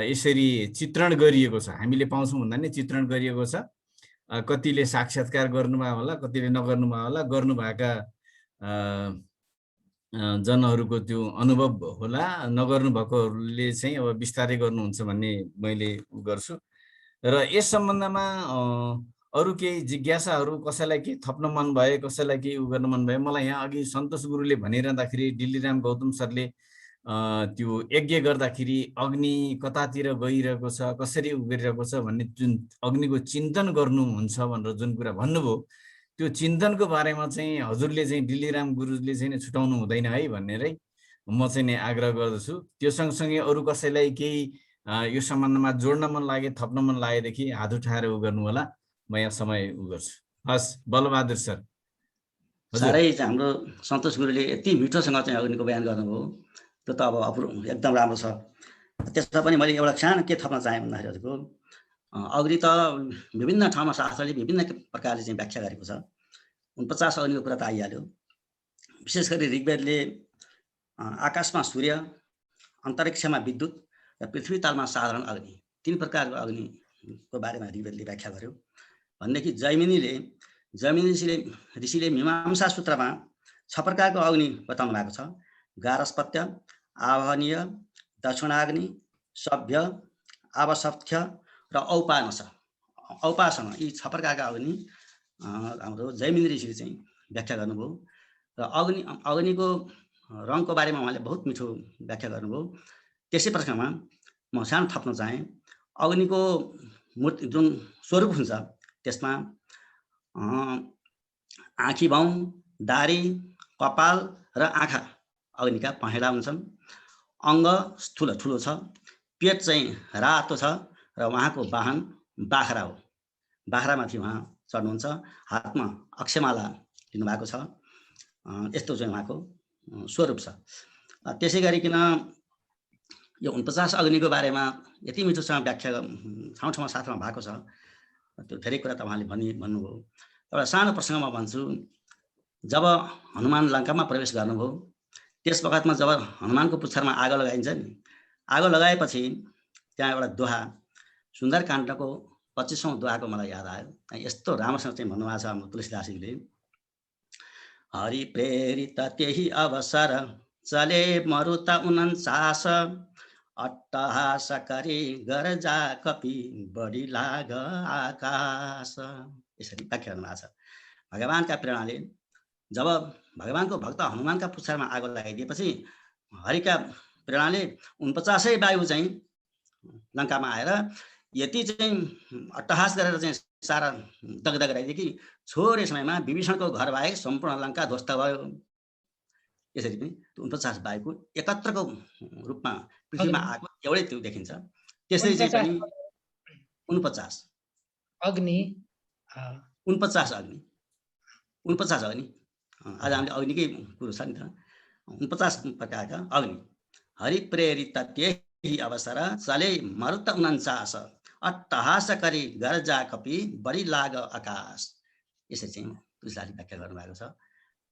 यसरी चित्रण गरिएको छ, हामीले पाउँछौँ भन्दा नि चित्रण गरिएको छ। कतिले साक्षात्कार गर्नुभयो होला, कतिले नगर्नुभयो होला। गर्नुभएका जनहरूको त्यो अनुभव होला, नगर्नुभएकोहरूले चाहिँ अब बिस्तारै गर्नुहुन्छ भन्ने मैले गर्छु। र यस सम्बन्धमा अरू केही जिज्ञासाहरू, कसैलाई केही थप्न मन भए, कसैलाई केही गर्न मन भए, मलाई यहाँ अघि सन्तोष गुरुले भनिरहँदाखेरि डिल्लीराम गौतम सरले त्यो यज्ञ गर्दाखेरि अग्नि कतातिर गइरहेको छ, कसरी उभिरहेको छ भन्ने जुन अग्निको चिन्तन गर्नुहुन्छ भनेर जुन कुरा भन्नुभयो, त्यो चिन्तनको बारेमा चाहिँ हजुरले चाहिँ डिल्लीराम गुरुले चाहिँ छुटाउनु हुँदैन है भनेरै म चाहिँ नि आग्रह गर्दछु। त्यो सँगसँगै अरू कसैलाई केही यो सम्बन्धमा जोड्न मन लागे, थप्न मन लागेदेखि हात उठाएर उ गर्नु होला, म यहाँ समय उ गर्छु। हस्, बलबहादुर सर। साह्रै हाम्रो सन्तोष गुरुले यति मिठोसँग चाहिँ अग्निको बयान गर्नुभयो, त्यो त अब एकदम राम्रो छ। त्यसमा पनि मैले एउटा सानो के थप्न चाहेँ भन्दाखेरि हजुरको अग्नि त विभिन्न ठाउँमा शास्त्रले विभिन्न प्रकारले चाहिँ व्याख्या गरेको छ। 49 अग्निको कुरा त आइहाल्यो। विशेष गरी ऋग्वेदले आकाशमा सूर्य, अन्तरिक्षमा विद्युत र पृथ्वी तालमा साधारण अग्नि, 3 प्रकारको अग्निको बारेमा ऋग्वेदले व्याख्या गर्यो। भनेदेखि जैमिनी ऋषिले मीमांसा सूत्रमा 6 प्रकारको अग्नि बताउनु भएको छ। गारस्पत्य, आवहनीय, दक्षिणाग्नि, सभ्य, आवसथ्य र औपासन, यी 6 प्रकारका अग्नि हाम्रो जैमिनी ऋषिले चाहिँ व्याख्या गर्नुभयो। र अग्निको रङको बारेमा उहाँले बहुत मिठो व्याख्या गर्नुभयो। त्यसै प्रसङ्गमा म सानो थप्न चाहेँ। अग्निको मूर्ति जुन स्वरूप हुन्छ त्यसमा आँखी बाउ, दारी, कपाल र आँखा अग्निका पहेँला हुन्छन्। अङ्ग ठुलो छ, पेट चाहिँ रातो छ र उहाँको वाहन बाख्रा हो। बाख्रामाथि उहाँ चढ्नुहुन्छ, हातमा अक्षमाला लिनुभएको छ। यस्तो चाहिँ उहाँको स्वरूप छ। त्यसै गरिकन यो 49 अग्निको बारेमा यति मिठोसँग व्याख्या ठाउँ साथमा भएको छ। त्यो धेरै कुरा त उहाँले भन्नुभयो। एउटा सानो प्रसङ्गमा भन्छु। जब हनुमान लङ्कामा प्रवेश गर्नुभयो त्यस वखतमा जब हनुमानको पुच्छरमा आगो लगाइन्छ नि, आगो लगाएपछि त्यहाँ एउटा दोहा, सुन्दरकाण्डको 25औं दोहाको मलाई याद आयो। यस्तो राम्रोसँग चाहिँ भन्नुभएको छ हाम्रो तुलसीदासजीले। हरि प्रेरित त्यही अवसर चले मरुत 49, अट्टहास करी गरजा कपि बढी लाग आकाश। यसरी व्याख्या गर्नुभएको छ। भगवानका प्रेरणाले जब भगवानको भक्त हनुमानका पुच्छारमा आगो लगाइदिएपछि हरिका प्रेरणाले 49 वायु चाहिँ लङ्कामा आएर यति चाहिँ अट्टहास गरेर चाहिँ सारा दगदग गराइदिए कि छोरै समयमा विभीषणको घर बाहेक सम्पूर्ण लङ्का ध्वस्त भयो। यसरी पनि 49 वायुको एकत्रको रूपमा पृथ्वीमा आएको एउटै त्यो देखिन्छ। त्यसरी चाहिँ पनि 49 अग्नि 49 अग्नि 49 अग्नि आज हामीले अग्निकै कुरो छ नि त। 49 प्रकारका अग्नि हरि प्रेरित त्यही अवसर चले मरुत 49 अट्टहास करी गर्जा कपि बढी लाग आकाश। यसरी चाहिँ तुलसीदासले व्याख्या गर्नुभएको छ।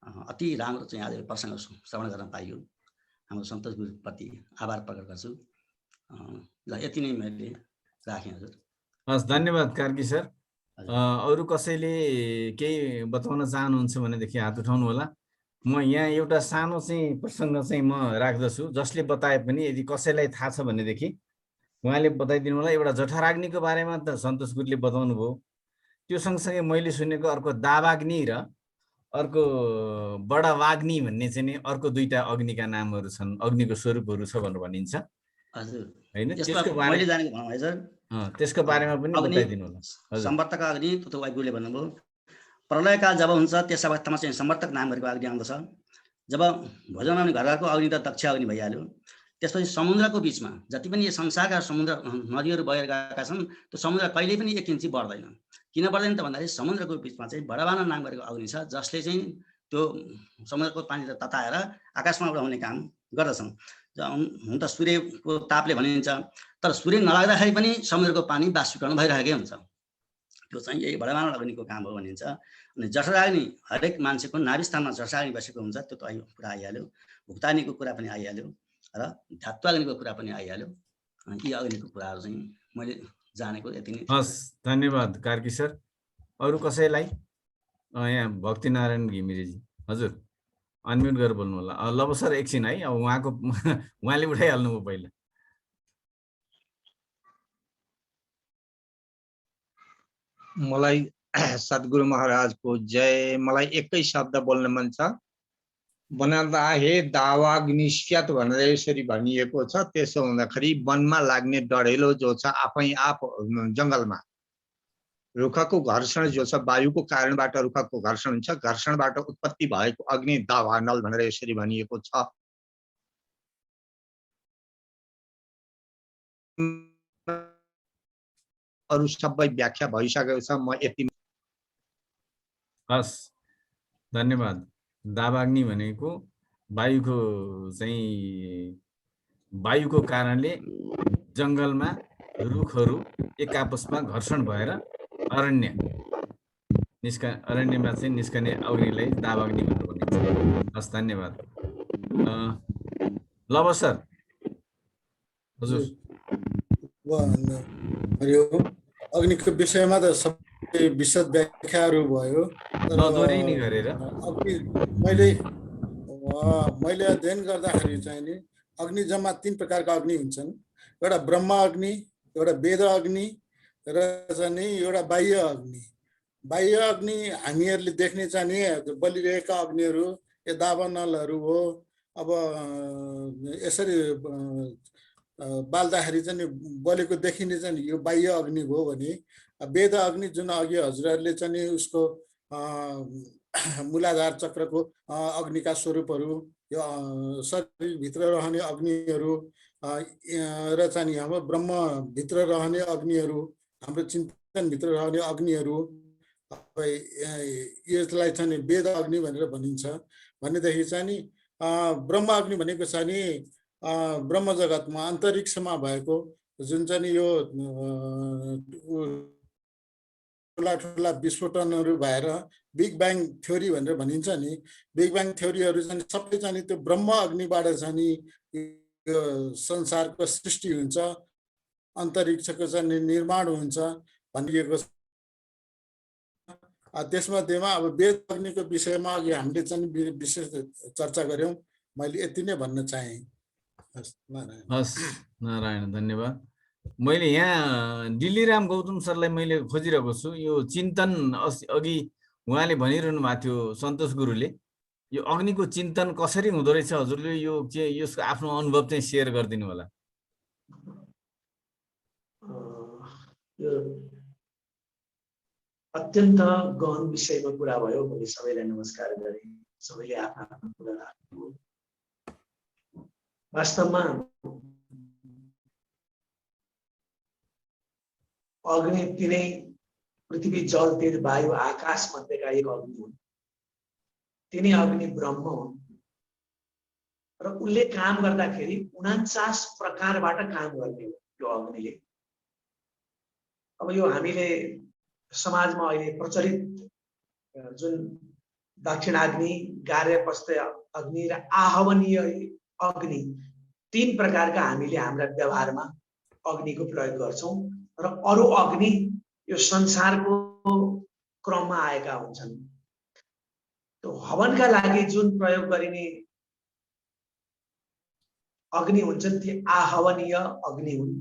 अति राम्रो चाहिँ आज प्रसङ्ग श्रवण गर्न पाइयो। हाम्रो सन्तोष गुरुप्रति आभार प्रकट गर्छु। ल यति नै मैले राखेँ हजुर। हस्, धन्यवाद कार्की सर। अरू कसैले केही बताउन चाहनुहुन्छ भनेदेखि हात उठाउनु होला। म यहाँ एउटा सानो चाहिँ प्रसङ्ग चाहिँ म राख्दछु, जसले बताए पनि यदि कसैलाई थाहा छ भनेदेखि उहाँले बताइदिनु होला। एउटा जठराग्निको बारेमा त सन्तोष गुरुले बताउनु भयो। त्यो सँगसँगै मैले सुनेको अर्को दावाग्नि र अर्को बडावाग्नि भन्ने चाहिँ नि अर्को दुईटा अग्निका नामहरू छन्, अग्निको स्वरूपहरू छ भनेर भनिन्छ हजुर हैन। त्यसको मैले जानेको भनौँ हजुर। त्यसको बारेमा पनि बताइदिनु होला। सम्वर्तक अग्नि त गुरुले भन्नुभयो। प्रलयकाल जब हुन्छ त्यस अवस्थामा चाहिँ सम्वर्तक नामहरूको अग्नि आउँदछ। जब भोजन बनाउने घरको अग्नि त दक्ष अग्नि भइहाल्यो। त्यसपछि समुद्रको बिचमा जति पनि यो संसारका समुद्र नदीहरू बगेर गएका छन् त्यो समुद्र कहिले पनि 1 इन्ची बढ्दैन। किन बढ्दैन त भन्दाखेरि समुद्रको बिचमा चाहिँ बडवाना नाम गरेको अग्नि छ, जसले चाहिँ त्यो समुद्रको पानी तताएर आकाशमा उडाउने काम गर्दछन्। हुन त सूर्यको तापले भनिन्छ, तर सूर्य नलाग्दाखेरि पनि समुद्रको पानी बाष्पीकरण भइरहेकै हुन्छ। त्यो चाहिँ यही बडवाना अग्निको काम हो भनिन्छ। अनि जठराग्नि हरेक मान्छेको नाभिस्थानमा जठराग्नि बसेको हुन्छ, त्यो त कुरा आइहाल्यो। भुक्ताग्निको कुरा पनि आइहाल्यो र धात्वाग्निको कुरा पनि आइहाल्यो। यी अग्निको कुराहरू चाहिँ मैले जानेको यति नै। हस्, धन्यवाद कार्की सर। अरू कसैलाई? यहाँ भक्तिनारायण घिमिरेजी हजुर अनम्युट गरेर बोल्नु होला। ल सर एकछिन है, अब उहाँले उठाइहाल्नु भयो पहिला। मलाई सद्गुरु महाराजको जय। मलाई एकै शब्द बोल्न मन छ। बनाउँदा हे दावाग्निश्यत भनेर यसरी भनिएको छ। त्यसो हुँदाखेरि वनमा लाग्ने डढेलो जो छ आफै आप जङ्गलमा रुखको घर्षण जो छ वायुको कारणबाट रुखको घर्षण हुन्छ। घर्षणबाट उत्पत्ति भएको अग्नि दावानल भनेर यसरी भनिएको छ। अरू सबै व्याख्या भइसकेको छ। म यति। हस्, धन्यवाद। दावाग्नि भनेको वायुको कारणले जङ्गलमा रुखहरू एक आपसमा घर्षण भएर अरण्यमा चाहिँ निस्कने अग्निलाई दावाग्नि भनेर भनिन्छ। हस्, धन्यवाद। लव सर हजुर। अग्निको विषयमा त सबै विशद व्याख्याहरू भयो। नदोहोरिने गरेर मैले अध्ययन गर्दाखेरि चाहिँ नि अग्नि जम्मा 3 प्रकारका अग्नि हुन्छन्। एउटा ब्रह्म अग्नि, एउटा वेद अग्नि र चाहिँ नि एउटा बाह्य अग्नि। बाह्य अग्नि हामीहरूले देख्ने चाहिँ नि बलिरहेका अग्निहरू यो दावानलहरू हो। अब यसरी बाल्दाखेरि चाहिँ बलेको देखिने चाहिँ यो बाह्य अग्नि हो भने वेद अग्नि जुन अघि हजुरहरूले चाहिँ नि उसको मूलाधार चक्रको अग्निका स्वरूपहरू, यो शरीरभित्र रहने अग्निहरू र चाहिँ हाम्रो ब्रह्मभित्र रहने अग्निहरू, हाम्रो चिन्तनभित्र रहने अग्निहरू, यसलाई चाहिँ वेद अग्नि भनेर भनिन्छ। भनेदेखि चाहिँ नि ब्रह्म अग्नि भनेको चाहिँ नि ब्रह्म जगतमा अन्तरिक्षमा भएको जुन चाहिँ नि यो ठुला विस्फोटनहरू भएर बिग ब्याङ थ्योरी भनेर भनिन्छ नि। बिग ब्याङ थ्योरीहरू चाहिँ सबै चाहिँ त्यो ब्रह्म अग्निबाट चाहिँ नि यो संसारको सृष्टि हुन्छ, अन्तरिक्षको चाहिँ निर्माण हुन्छ भनिएको छ। त्यसमध्येमा अब वेद अग्निको विषयमा अघि हामीले चाहिँ विशेष चर्चा गऱ्यौँ। मैले यति नै भन्न चाहेँ। हस् नारायण, धन्यवाद। मैले यहाँ डिल्लीराम गौतम सरलाई मैले खोजिरहेको छु। यो चिन्तन अघि उहाँले भनिरहनु भएको थियो सन्तोष गुरुले, यो अग्निको चिन्तन कसरी हुँदो रहेछ हजुरले यो यसको आफ्नो अनुभव चाहिँ सेयर गरिदिनु होला। यो अत्यन्त गहन विषयमा कुरा भयो। मैले सबैलाई नमस्कार गरेँ, सबैले आफ्ना आफ्ना कुरा राख्नुभयो। वास्तवमा अग्नि तिनै पृथ्वी जल तेज वायु आकाश मध्येका एक अग्नि हुन्। तिनै अग्नि ब्रह्म हुन् र उसले काम गर्दाखेरि 49 प्रकारबाट काम गर्ने हो यो अग्निले। अब यो हामीले समाजमा अहिले प्रचलित जुन दक्षिणाग्नि, गार्हपस्थ अग्नि र आहवनीय अग्नि, 3 प्रकारका हामीले हाम्रा व्यवहारमा अग्निको प्रयोग गर्छौं र अरु अग्नि यो संसारको क्रममा आएका हुन्छन्। त्यो हवनका लागि जुन प्रयोग गरिने अग्नि हुन्छन् ती आहवनीय अग्नि हुन्।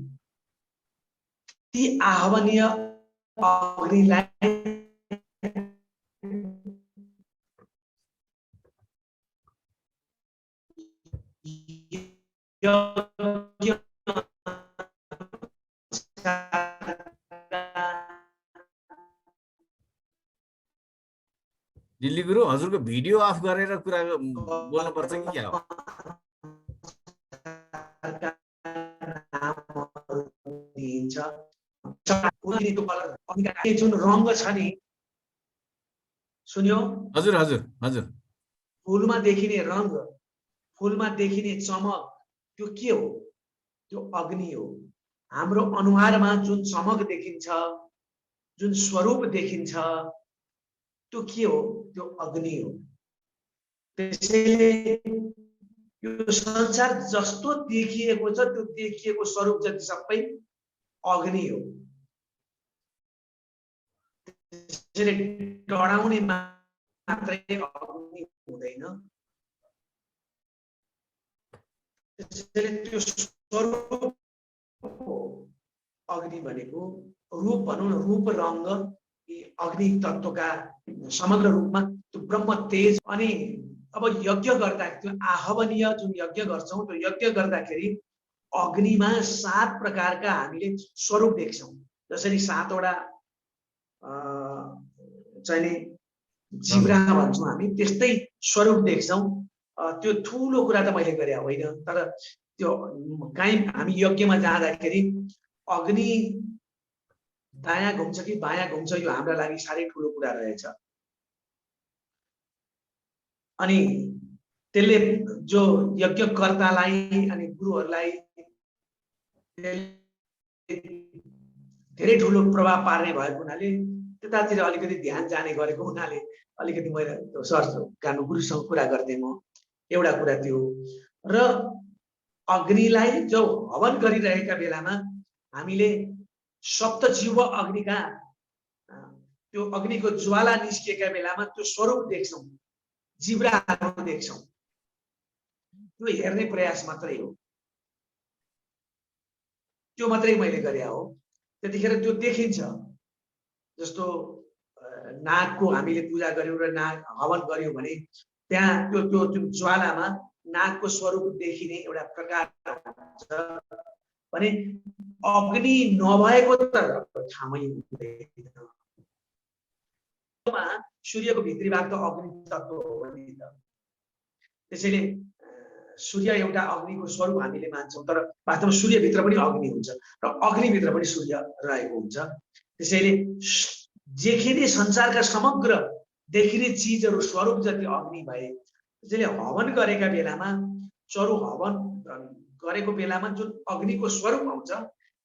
ती आहवनीय अग्निलाई दिल्ली गुरु हजुरको भिडियो अफ गरेर कुरा बोल्नु पर्छ कि क्या हो? जुन रंग छ नि, सुन्यो? हजुर हजुर हजुर। फूलमा देखिने रंग, फूलमा देखिने चमक, त्यो के हो? त्यो अग्नि हो। हाम्रो अनुहारमा जुन चमक देखिन्छ, जुन स्वरूप देखिन्छ, त्यो के हो? त्यो अग्नि हो। त्यसैले यो संसार जस्तो देखिएको छ त्यो देखिएको स्वरूप जति सबै अग्नि हो। त्यसैले डराउने मात्रै अग्नि हुँदैन। त्यसैले त्यो स्वरूप अग्नि भनेको रूप भनौँ न, रूप रंग अग्नि तत्वका समग्र रूपमा त्यो ब्रह्म तेज। अनि अब यज्ञ गर्दा त्यो आहवनीय जुन यज्ञ गर्छौं, त्यो यज्ञ गर्दाखेरि अग्निमा 7 प्रकारका हामीले स्वरूप देख्छौं। जसरी 7 वटा चाहिँ जिब्रा भन्छौं हामी, त्यस्तै स्वरूप देख्छौं। त्यो ठूलो कुरा त मैले गरे होइन, तर त्यो काहीँ हामी यज्ञमा जाँदाखेरि अग्नि दायाँ घुम्छ कि बायाँ घुम्छ यो हाम्रो लागि साह्रै ठूलो कुरा रहेछ। अनि त्यसले जो यज्ञकर्तालाई अनि गुरुहरूलाई धेरै ठूलो प्रभाव पार्ने भएको हुनाले त्यतातिर अलिकति ध्यान जाने गरेको हुनाले अलिकति मैले त्यो सर कानु गुरुसँग कुरा गर्दै म एउटा कुरा त्यो। र अग्निलाई जो हवन गरिरहेका बेलामा हामीले सप्तजीव अग्निका त्यो अग्निको ज्वाला निस्किएका बेलामा त्यो स्वरूप देख्छौं, जिब्राहरू देख्छौं। त्यो हेर्ने प्रयास मात्रै हो, त्यो मात्रै मैले गरे हो। त्यतिखेर त्यो देखिन्छ। जस्तो नागको हामीले पूजा गर्यौं र नाग हवन गर्यौं भने त्यहाँ त्यो त्यो त्यो ज्वालामा नागको स्वरूप देखिने एउटा प्रकार हुन्छ भने अग्नि नभएको त ठामै हुँदैन। सूर्यको भित्री भाग त अग्नि तत्व हो नि त। त्यसैले सूर्य एउटा अग्निको स्वरूप हामीले मान्छौं, तर वास्तवमा सूर्यभित्र पनि अग्नि हुन्छ र अग्निभित्र पनि सूर्य रहेको हुन्छ। त्यसैले देखिने संसारका समग्र देखिने चिजहरू स्वरूप जति अग्नि भए, त्यसैले हवन गरेका बेलामा चरु हवन गरेको बेलामा जुन अग्निको स्वरूप आउँछ,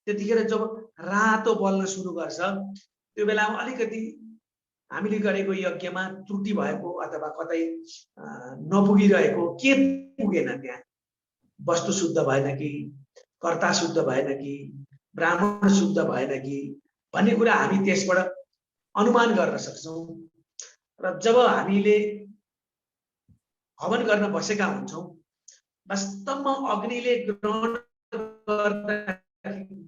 त्यतिखेर जब रातो बल्न सुरु गर्छ त्यो बेलामा अलिकति हामीले गरेको यज्ञमा त्रुटि भएको अथवा कतै नपुगिरहेको, के पुगेन, त्यहाँ वस्तु शुद्ध भएन कि, कर्ता शुद्ध भएन कि, ब्राह्मण शुद्ध भएन कि भन्ने कुरा हामी त्यसबाट अनुमान गर्न सक्छौं। र जब हामीले हवन गर्न बसेका हुन्छौं, वास्तवमा अग्निले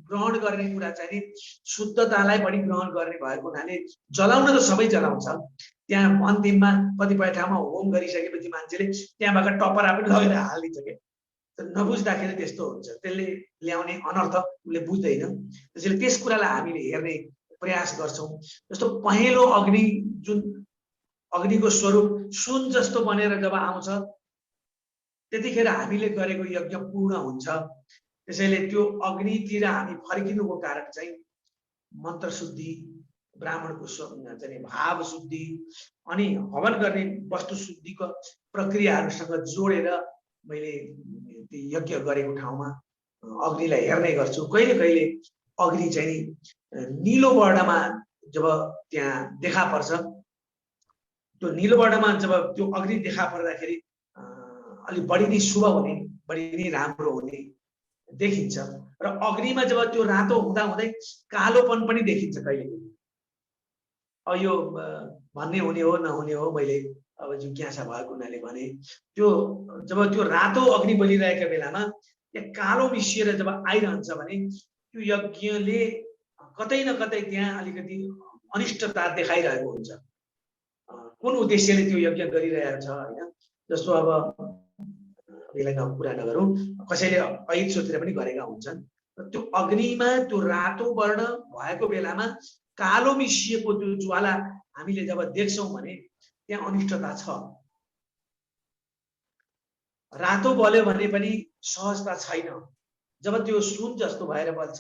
ग्रहण गर्ने कुरा चाहिँ शुद्धतालाई बढी ग्रहण गर्ने भएको हुनाले जलाउन त सबै जलाउँछ, त्यहाँ अन्तिममा कतिपय ठाउँमा होम गरिसकेपछि मान्छेले त्यहाँबाट टपरा पनि लगेर हालिदिन्छ के नबुझ्दाखेरि त्यस्तो हुन्छ त्यसले ल्याउने अनर्थ उसले बुझ्दैन त्यसैले त्यस कुरालाई हामीले हेर्ने प्रयास गर्छौँ जस्तो पहेँलो अग्नि जुन अग्निको स्वरूप सुन जस्तो बनेर जब आउँछ त्यतिखेर हामीले गरेको यज्ञ पूर्ण हुन्छ त्यसैले त्यो अग्नितिर हामी फर्किनुको कारण चाहिँ मन्त्र शुद्धि ब्राह्मणको चाहिँ भाव शुद्धि अनि हवन गर्ने वस्तु शुद्धिको प्रक्रियाहरूसँग जोडेर मैले यज्ञ गरेको ठाउँमा अग्निलाई हेर्ने गर्छु कहिले कहिले अग्नि चाहिँ नीलो वर्णमा जब त्यहाँ देखा पर्छ त्यो नीलो वर्णमा जब त्यो अग्नि देखा पर्दाखेरि अलि बढी नै शुभ हुने बढी नै राम्रो हुने देखिन्छ र अग्निमा जब त्यो रातो हुँदा हुँदै कालोपन पनि देखिन्छ कहिले अब यो भन्ने हुने हो नहुने हो मैले अब जिज्ञासा भएको हुनाले भने त्यो जब त्यो रातो अग्नि बलिरहेका बेलामा त्यहाँ कालो मिसिएर जब आइरहन्छ भने त्यो यज्ञले कतै न कतै त्यहाँ अलिकति अनिष्टता देखाइरहेको हुन्छ कुन उद्देश्यले त्यो यज्ञ गरिरहेको छ हैन जस्तो अब यसलाई कुरा नगरौँ कसैले ऐत सोचेर पनि गरेका हुन्छन् त्यो अग्निमा त्यो रातो वर्ण भएको बेलामा कालो मिसिएको त्यो ज्वाला हामीले जब देख्छौँ भने त्यहाँ अनिष्टता छ रातो बल्यो भने पनि सहजता छैन जब त्यो सुन जस्तो भएर बल्छ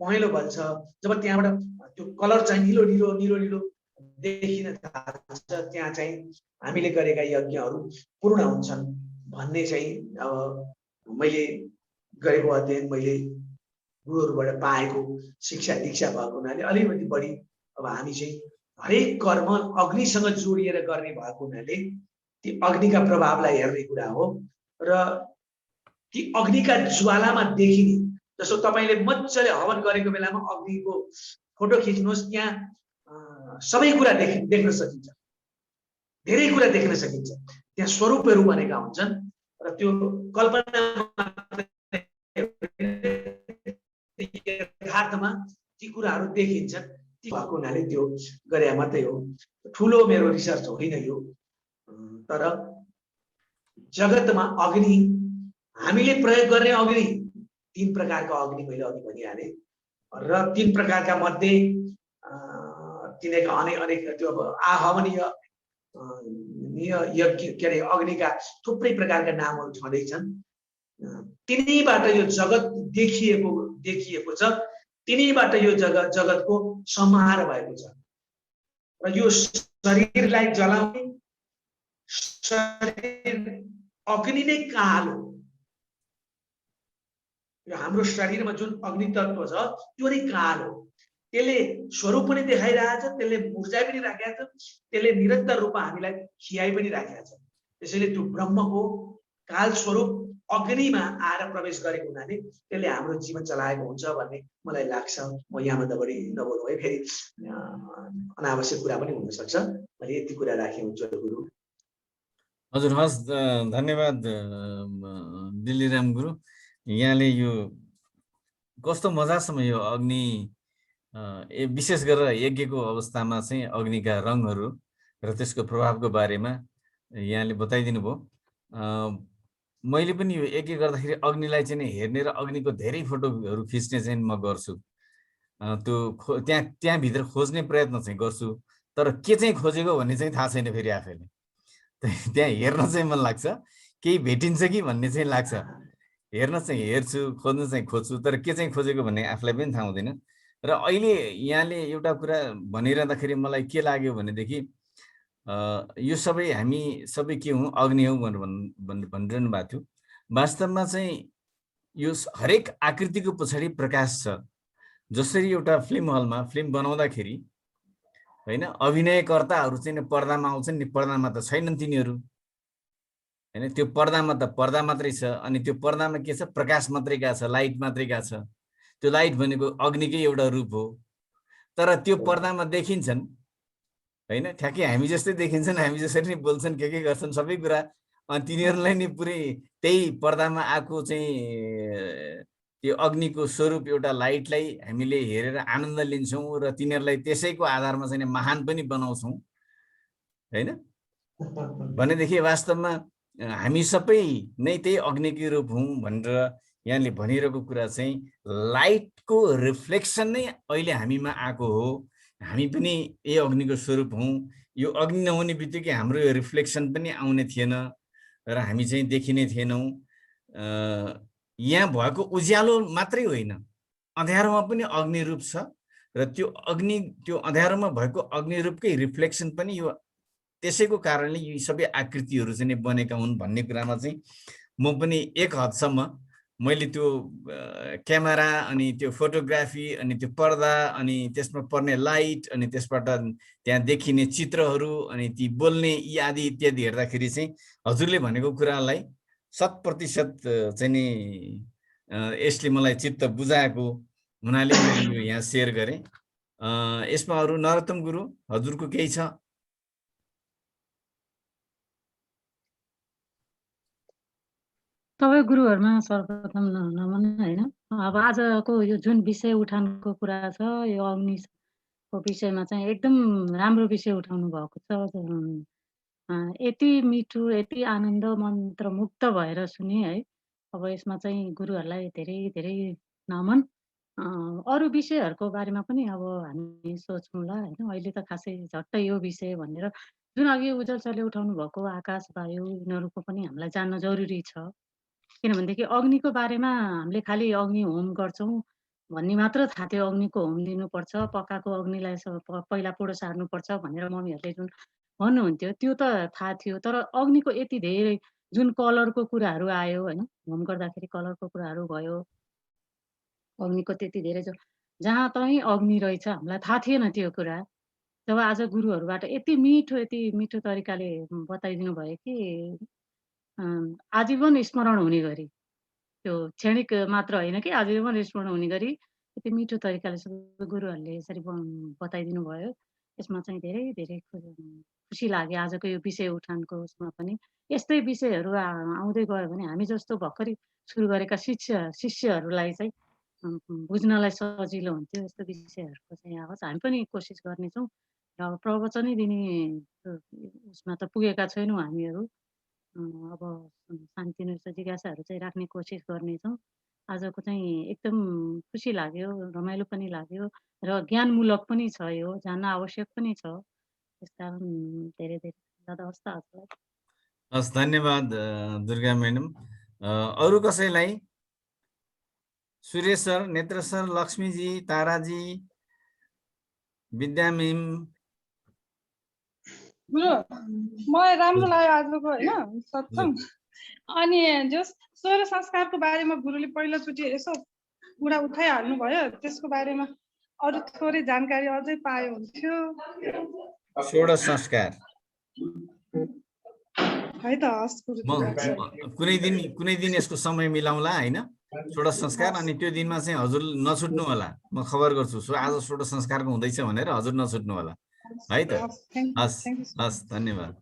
पहेँलो बल्छ जब त्यहाँबाट त्यो कलर चाहिँ निलो निलो निलो निलो देखिन थाल्छ त्यहाँ चाहिँ हामीले गरेका यज्ञहरू पूर्ण हुन्छन् भन्ने चाहिँ अब मैले गरेको अध्ययन मैले गुरुहरूबाट पाएको शिक्षा दीक्षा भएको हुनाले अलिकति बढी अब हामी चाहिँ हरेक कर्म अग्निसँग जोडिएर गर्ने भएको हुनाले ती अग्निका प्रभावलाई हेर्ने कुरा हो र ती अग्निका ज्वालामा देखिने जस्तो तपाईँले मजाले हवन गरेको बेलामा अग्निको फोटो खिच्नुहोस् त्यहाँ सबै कुरा देख्न सकिन्छ धेरै कुरा देख्न सकिन्छ त्यहाँ स्वरूपहरू बनेका हुन्छन् र त्यो कल्पना यथार्थमा ती कुराहरू देखिन्छन् ती भएको हुनाले त्यो गरे मात्रै हो ठुलो मेरो रिसर्च होइन यो तर जगतमा अग्नि हामीले प्रयोग गर्ने अग्नि 3 प्रकारका अग्नि मैले अघि भनिहालेँ र 3 प्रकारका मध्ये तिनीका अनेक त्यो अब आहवनीय यज्ञ के अरे अग्निका थुप्रै प्रकारका नामहरू छँदैछन् तिनीबाट यो जगत देखिएको छ तिनीबाट यो जगतको संहार भएको छ र यो शरीरलाई जलाउने शरीर अग्नि नै कालो यो हाम्रो शरीरमा जुन अग्नि तत्व छ त्यो नै कालो त्यसले स्वरूप पनि देखाइरहेछ त्यसले ऊर्जा पनि राखेको छ त्यसले निरन्तर रूपमा हामीलाई खियाइ पनि राखेको छ त्यसैले त्यो ब्रह्मको काल स्वरूप अग्निमा आएर प्रवेश गरेको हुनाले त्यसले हाम्रो जीवन चलाएको हुन्छ भन्ने मलाई लाग्छ म यहाँभन्दा बढी नबोल्नु है फेरि अनावश्यक कुरा पनि हुन सक्छ मैले यति कुरा राखेँ हुन्छ गुरु हजुर हस् धन्यवाद दिल्लीराम गुरु यहाँले यो कस्तो मजासम्म यो अग्नि विशेष गरेर यज्ञको अवस्थामा चाहिँ अग्निका रङहरू र त्यसको प्रभावको बारेमा यहाँले बताइदिनु भयो मैले पनि यो यज्ञ गर्दाखेरि अग्निलाई चाहिँ हेर्ने र अग्निको धेरै फोटोहरू खिच्ने चाहिँ म गर्छु त्यो त्यहाँभित्र खोज्ने प्रयत्न चाहिँ गर्छु तर के चाहिँ खोजेको भन्ने चाहिँ थाहा छैन फेरि आफैले त्यहाँ हेर्न चाहिँ मन लाग्छ केही भेटिन्छ कि भन्ने चाहिँ लाग्छ हेर्न चाहिँ हेर्छु खोज्न चाहिँ खोज्छु तर के चाहिँ खोजेको भन्ने आफूलाई पनि थाहा हुँदैन र अहिले यहाँले एउटा कुरा भनिरहँदाखेरि मलाई के लाग्यो भनेदेखि यो सबै हामी सबै के हौँ अग्नि हौँ भनिरहनु भएको थियो वास्तवमा चाहिँ यो हरेक आकृतिको पछाडि प्रकाश छ जसरी एउटा फिल्म हलमा फिल्म बनाउँदाखेरि हैन अभिनयकर्ताहरू चाहिँ पर्दामा आउँछन् नि पर्दामा त छैनन् तिनीहरू हैन त्यो पर्दामा त पर्दा मात्रै छ अनि त्यो पर्दामा के छ प्रकाश मात्रैका छ लाइट मात्रैका छ त्यो लाइट भनेको अग्निकै एउटा रूप हो तर त्यो पर्दामा देखिन्छन् हैन ठ्याक्कै हामी जस्तै देखिन्छन् हामी जसरी नै बोल्छन् के गर्छन् सबै कुरा अनि तिनीहरूलाई नि पुरै त्यही पर्दामा आएको चाहिँ त्यो अग्निको स्वरूप एउटा लाइटलाई हामीले हेरेर आनन्द लिन्छौँ र तिनीहरूलाई त्यसैको आधारमा चाहिँ महान पनि बनाउँछौँ हैन? भनेदेखि वास्तवमा हामी सबै नै त्यही अग्निकै रूप हौँ भनेर यहाँले भनिरहेको कुरा चाहिँ लाइटको रिफ्लेक्सन नै अहिले हामीमा आएको हो। हामी पनि यही अग्निको स्वरूप हौँ। यो अग्नि नहुने बित्तिकै हाम्रो यो रिफ्लेक्सन पनि आउने थिएन र हामी चाहिँ देखिने थिएनौँ। यहाँ भएको उज्यालो मात्रै होइन, अँध्यारोमा पनि अग्नि रूप छ र त्यो अँध्यारोमा भएको अग्नि रूपकै रिफ्लेक्सन पनि यो त्यसैको कारणले यी सबै आकृतिहरू चाहिँ बनेका हुन् भन्ने कुरामा चाहिँ म पनि एक हदसम्म मैले त्यो क्यामेरा अनि त्यो फोटोग्राफी अनि त्यो पर्दा अनि त्यसमा पर्ने लाइट अनि त्यसबाट त्यहाँ देखिने चित्रहरू अनि ती बोल्ने यी आदि इत्यादि हेर्दाखेरि चाहिँ हजुरले भनेको कुरालाई 100% चाहिँ नि यसले मलाई चित्त बुझाएको हुनाले मैले यो यहाँ सेयर गरेँ। यसमा अरू नरोत्तम गुरु हजुरको केही छ? सबै गुरुहरुमा सर्वप्रथम नमन हैन। अब आजको यो जुन विषय उठानको कुरा छ, यो अग्निको विषयमा चाहिँ एकदम राम्रो विषय उठाउनु भएको छ। यति मिठो, यति आनन्द मन्त्रमुग्ध भएर सुने है। अब यसमा चाहिँ गुरुहरुलाई धेरै धेरै नमन। अरू विषयहरुको बारेमा पनि अब हामी सोचौँला हैन। अहिले त खासै झट्ट यो विषय भनेर जुन अघि उज्जवल सरले उठाउनु भएको आकाश, वायु यिनीहरूको पनि हामीलाई जान्न जरुरी छ। किनभनेदेखि अग्निको बारेमा हामीले खालि अग्नि होम गर्छौँ भन्ने मात्र थाहा थियो। अग्निको होम लिनुपर्छ, पकाएको अग्निलाई पहिला पोडो सार्नुपर्छ भनेर मम्मीहरूले जुन भन्नुहुन्थ्यो त्यो त थाहा थियो। तर अग्निको यति धेरै जुन कलरको कुराहरू आयो हैन, होम गर्दाखेरि कलरको कुराहरू भयो। अग्निको त्यति धेरै जहाँ तहीँ अग्नि रहेछ हामीलाई थाहा थिएन त्यो कुरा। जब आज गुरुहरूबाट यति मिठो तरिकाले बताइदिनु भयो कि आजीवन स्मरण हुने गरी, त्यो क्षणिक मात्र होइन कि आजीवन स्मरण हुने गरी यति मिठो तरिकाले सबै गुरुहरूले यसरी बताइदिनु भयो। यसमा चाहिँ धेरै धेरै खुसी लाग्यो आजको यो विषय उठानको उसमा पनि। यस्तै विषयहरू आउँदै गयो भने हामी जस्तो भर्खरै सुरु गरेका शिष्यहरूलाई चाहिँ बुझ्नलाई सजिलो हुन्थ्यो। यस्तो विषयहरूको चाहिँ आओस्, हामी पनि कोसिस गर्नेछौँ। र प्रवचनै दिने उसमा त पुगेका छैनौँ हामीहरू। अब शान्ति जिज्ञासाहरू चाहिँ राख्ने कोसिस गर्नेछौँ। आजको चाहिँ एकदम खुसी लाग्यो, रमाइलो पनि लाग्यो र ज्ञानमूलक पनि छ, यो जान्न आवश्यक पनि छ। त्यसकारण धेरै धेरै धन्यवाद। हवस् त हजुरलाई। हस्, धन्यवाद दुर्गा म्याडम। अरू कसैलाई? सुरेश सर, नेत्र सर, लक्ष्मीजी, ताराजी, विद्या मेम। मलाई राम्रो लाग्यो आजको होइन सत्सङ्ग। अनि जस स्वर संस्कारको बारेमा गुरुले पहिलोचोटि यसो कुरा उठाइहाल्नु भयो, त्यसको बारेमा अरू थोरै जानकारी अझै पाए हुन्थ्यो। षोडश संस्कार है त। हस् गुरु, कुनै दिन यसको समय मिलाउँला हैन, षोडश संस्कार। अनि त्यो दिनमा चाहिँ हजुर नछुट्नु होला, म खबर गर्छु। आज षोडश संस्कारको हुँदैछ भनेर हजुर नछुट्नु होला है त। हस् हस्, धन्यवाद।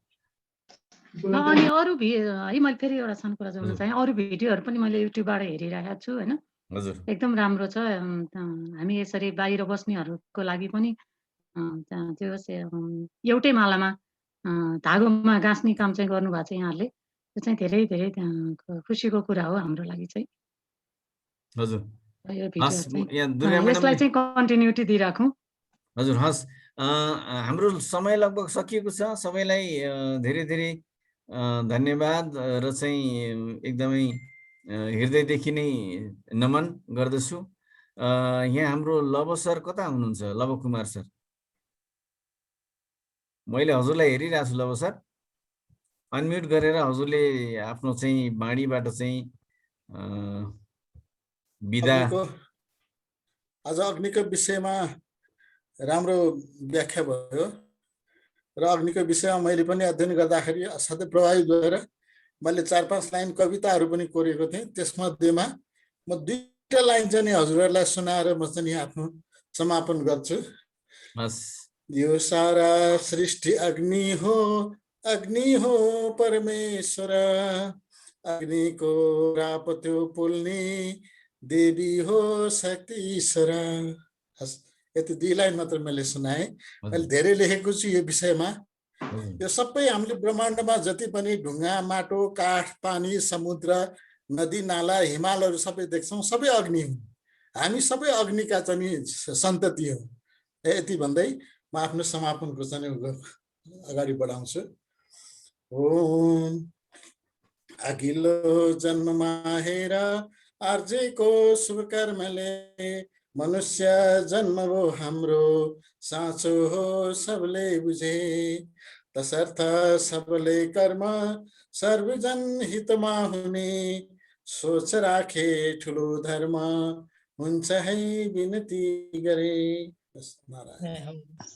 अनि अरू है मैले फेरि एउटा सानो कुरा जोड्न चाहे। अरू भिडियोहरू पनि मैले युट्युबबाट हेरिरहेको छु हैन। हजुर, एकदम राम्रो छ। हामी यसरी बाहिर बस्नेहरूको लागि पनि त्यो एउटै मालामा धागोमा गाँस्ने काम चाहिँ गर्नुभएको छ यहाँहरूले। त्यो चाहिँ धेरै धेरै खुसीको कुरा हो हाम्रो लागि चाहिँ। हजुर, यो भिडियो यहाँ दुर्गा चाहिँ यसलाई चाहिँ कन्टिन्युटी दिइराखौँ। हजुर, हस्। हाम्रो समय लगभग सकिएको छ। सबैलाई धेरै धेरै धन्यवाद र चाहिँ एकदमै हृदयदेखि नै नमन गर्दछु। यहाँ हाम्रो लव सर कता हुनुहुन्छ? लव कुमार सर, मैले हजुरलाई हेरिरहेको छु। लव सर, अनम्युट गरेर हजुरले आफ्नो चाहिँ बाणीबाट चाहिँ बिदा। आज अग्निको विषयमा राम्रो व्याख्या भयो र अग्निको विषयमा मैले पनि अध्ययन गर्दाखेरि असाध्यै प्रभावित भएर मैले 4-5 लाइन कविताहरू पनि कोरेको थिएँ। त्यसमध्येमा म 2टा लाइन चाहिँ नि हजुरहरूलाई सुनाएर म चाहिँ आफ्नो समापन गर्छु। यो सारा सृष्टि अग्नि हो परमेश्वर, अग्निको राप त्यो पोल्ने देवी हो शक्तिश्वर। हस्, यति 2 लाइन मात्र मैले सुनाएँ। मैले धेरै लेखेको छु यो विषयमा। यो सबै हामीले ब्रह्माण्डमा जति पनि ढुङ्गा माटो काठ पानी समुद्र नदी नाला हिमालहरू सबै देख्छौँ सबै अग्नि हुन् हामी सबै अग्निका चाहिँ सन्तति हौ यति भन्दै म आफ्नो समापनको चाहिँ अगाडि बढाउँछु ओम अघिल्लो जन्ममा हेर आर्जेको शुभ कर्मले मनुष्य जन्म हो हाम्रो साँचो हो सबले बुझे तसर्थ सबले कर्म सर्वजन हितमा हुने सोच राखे ठुलो धर्म हुन्छ है बिनती गरे। नारायण।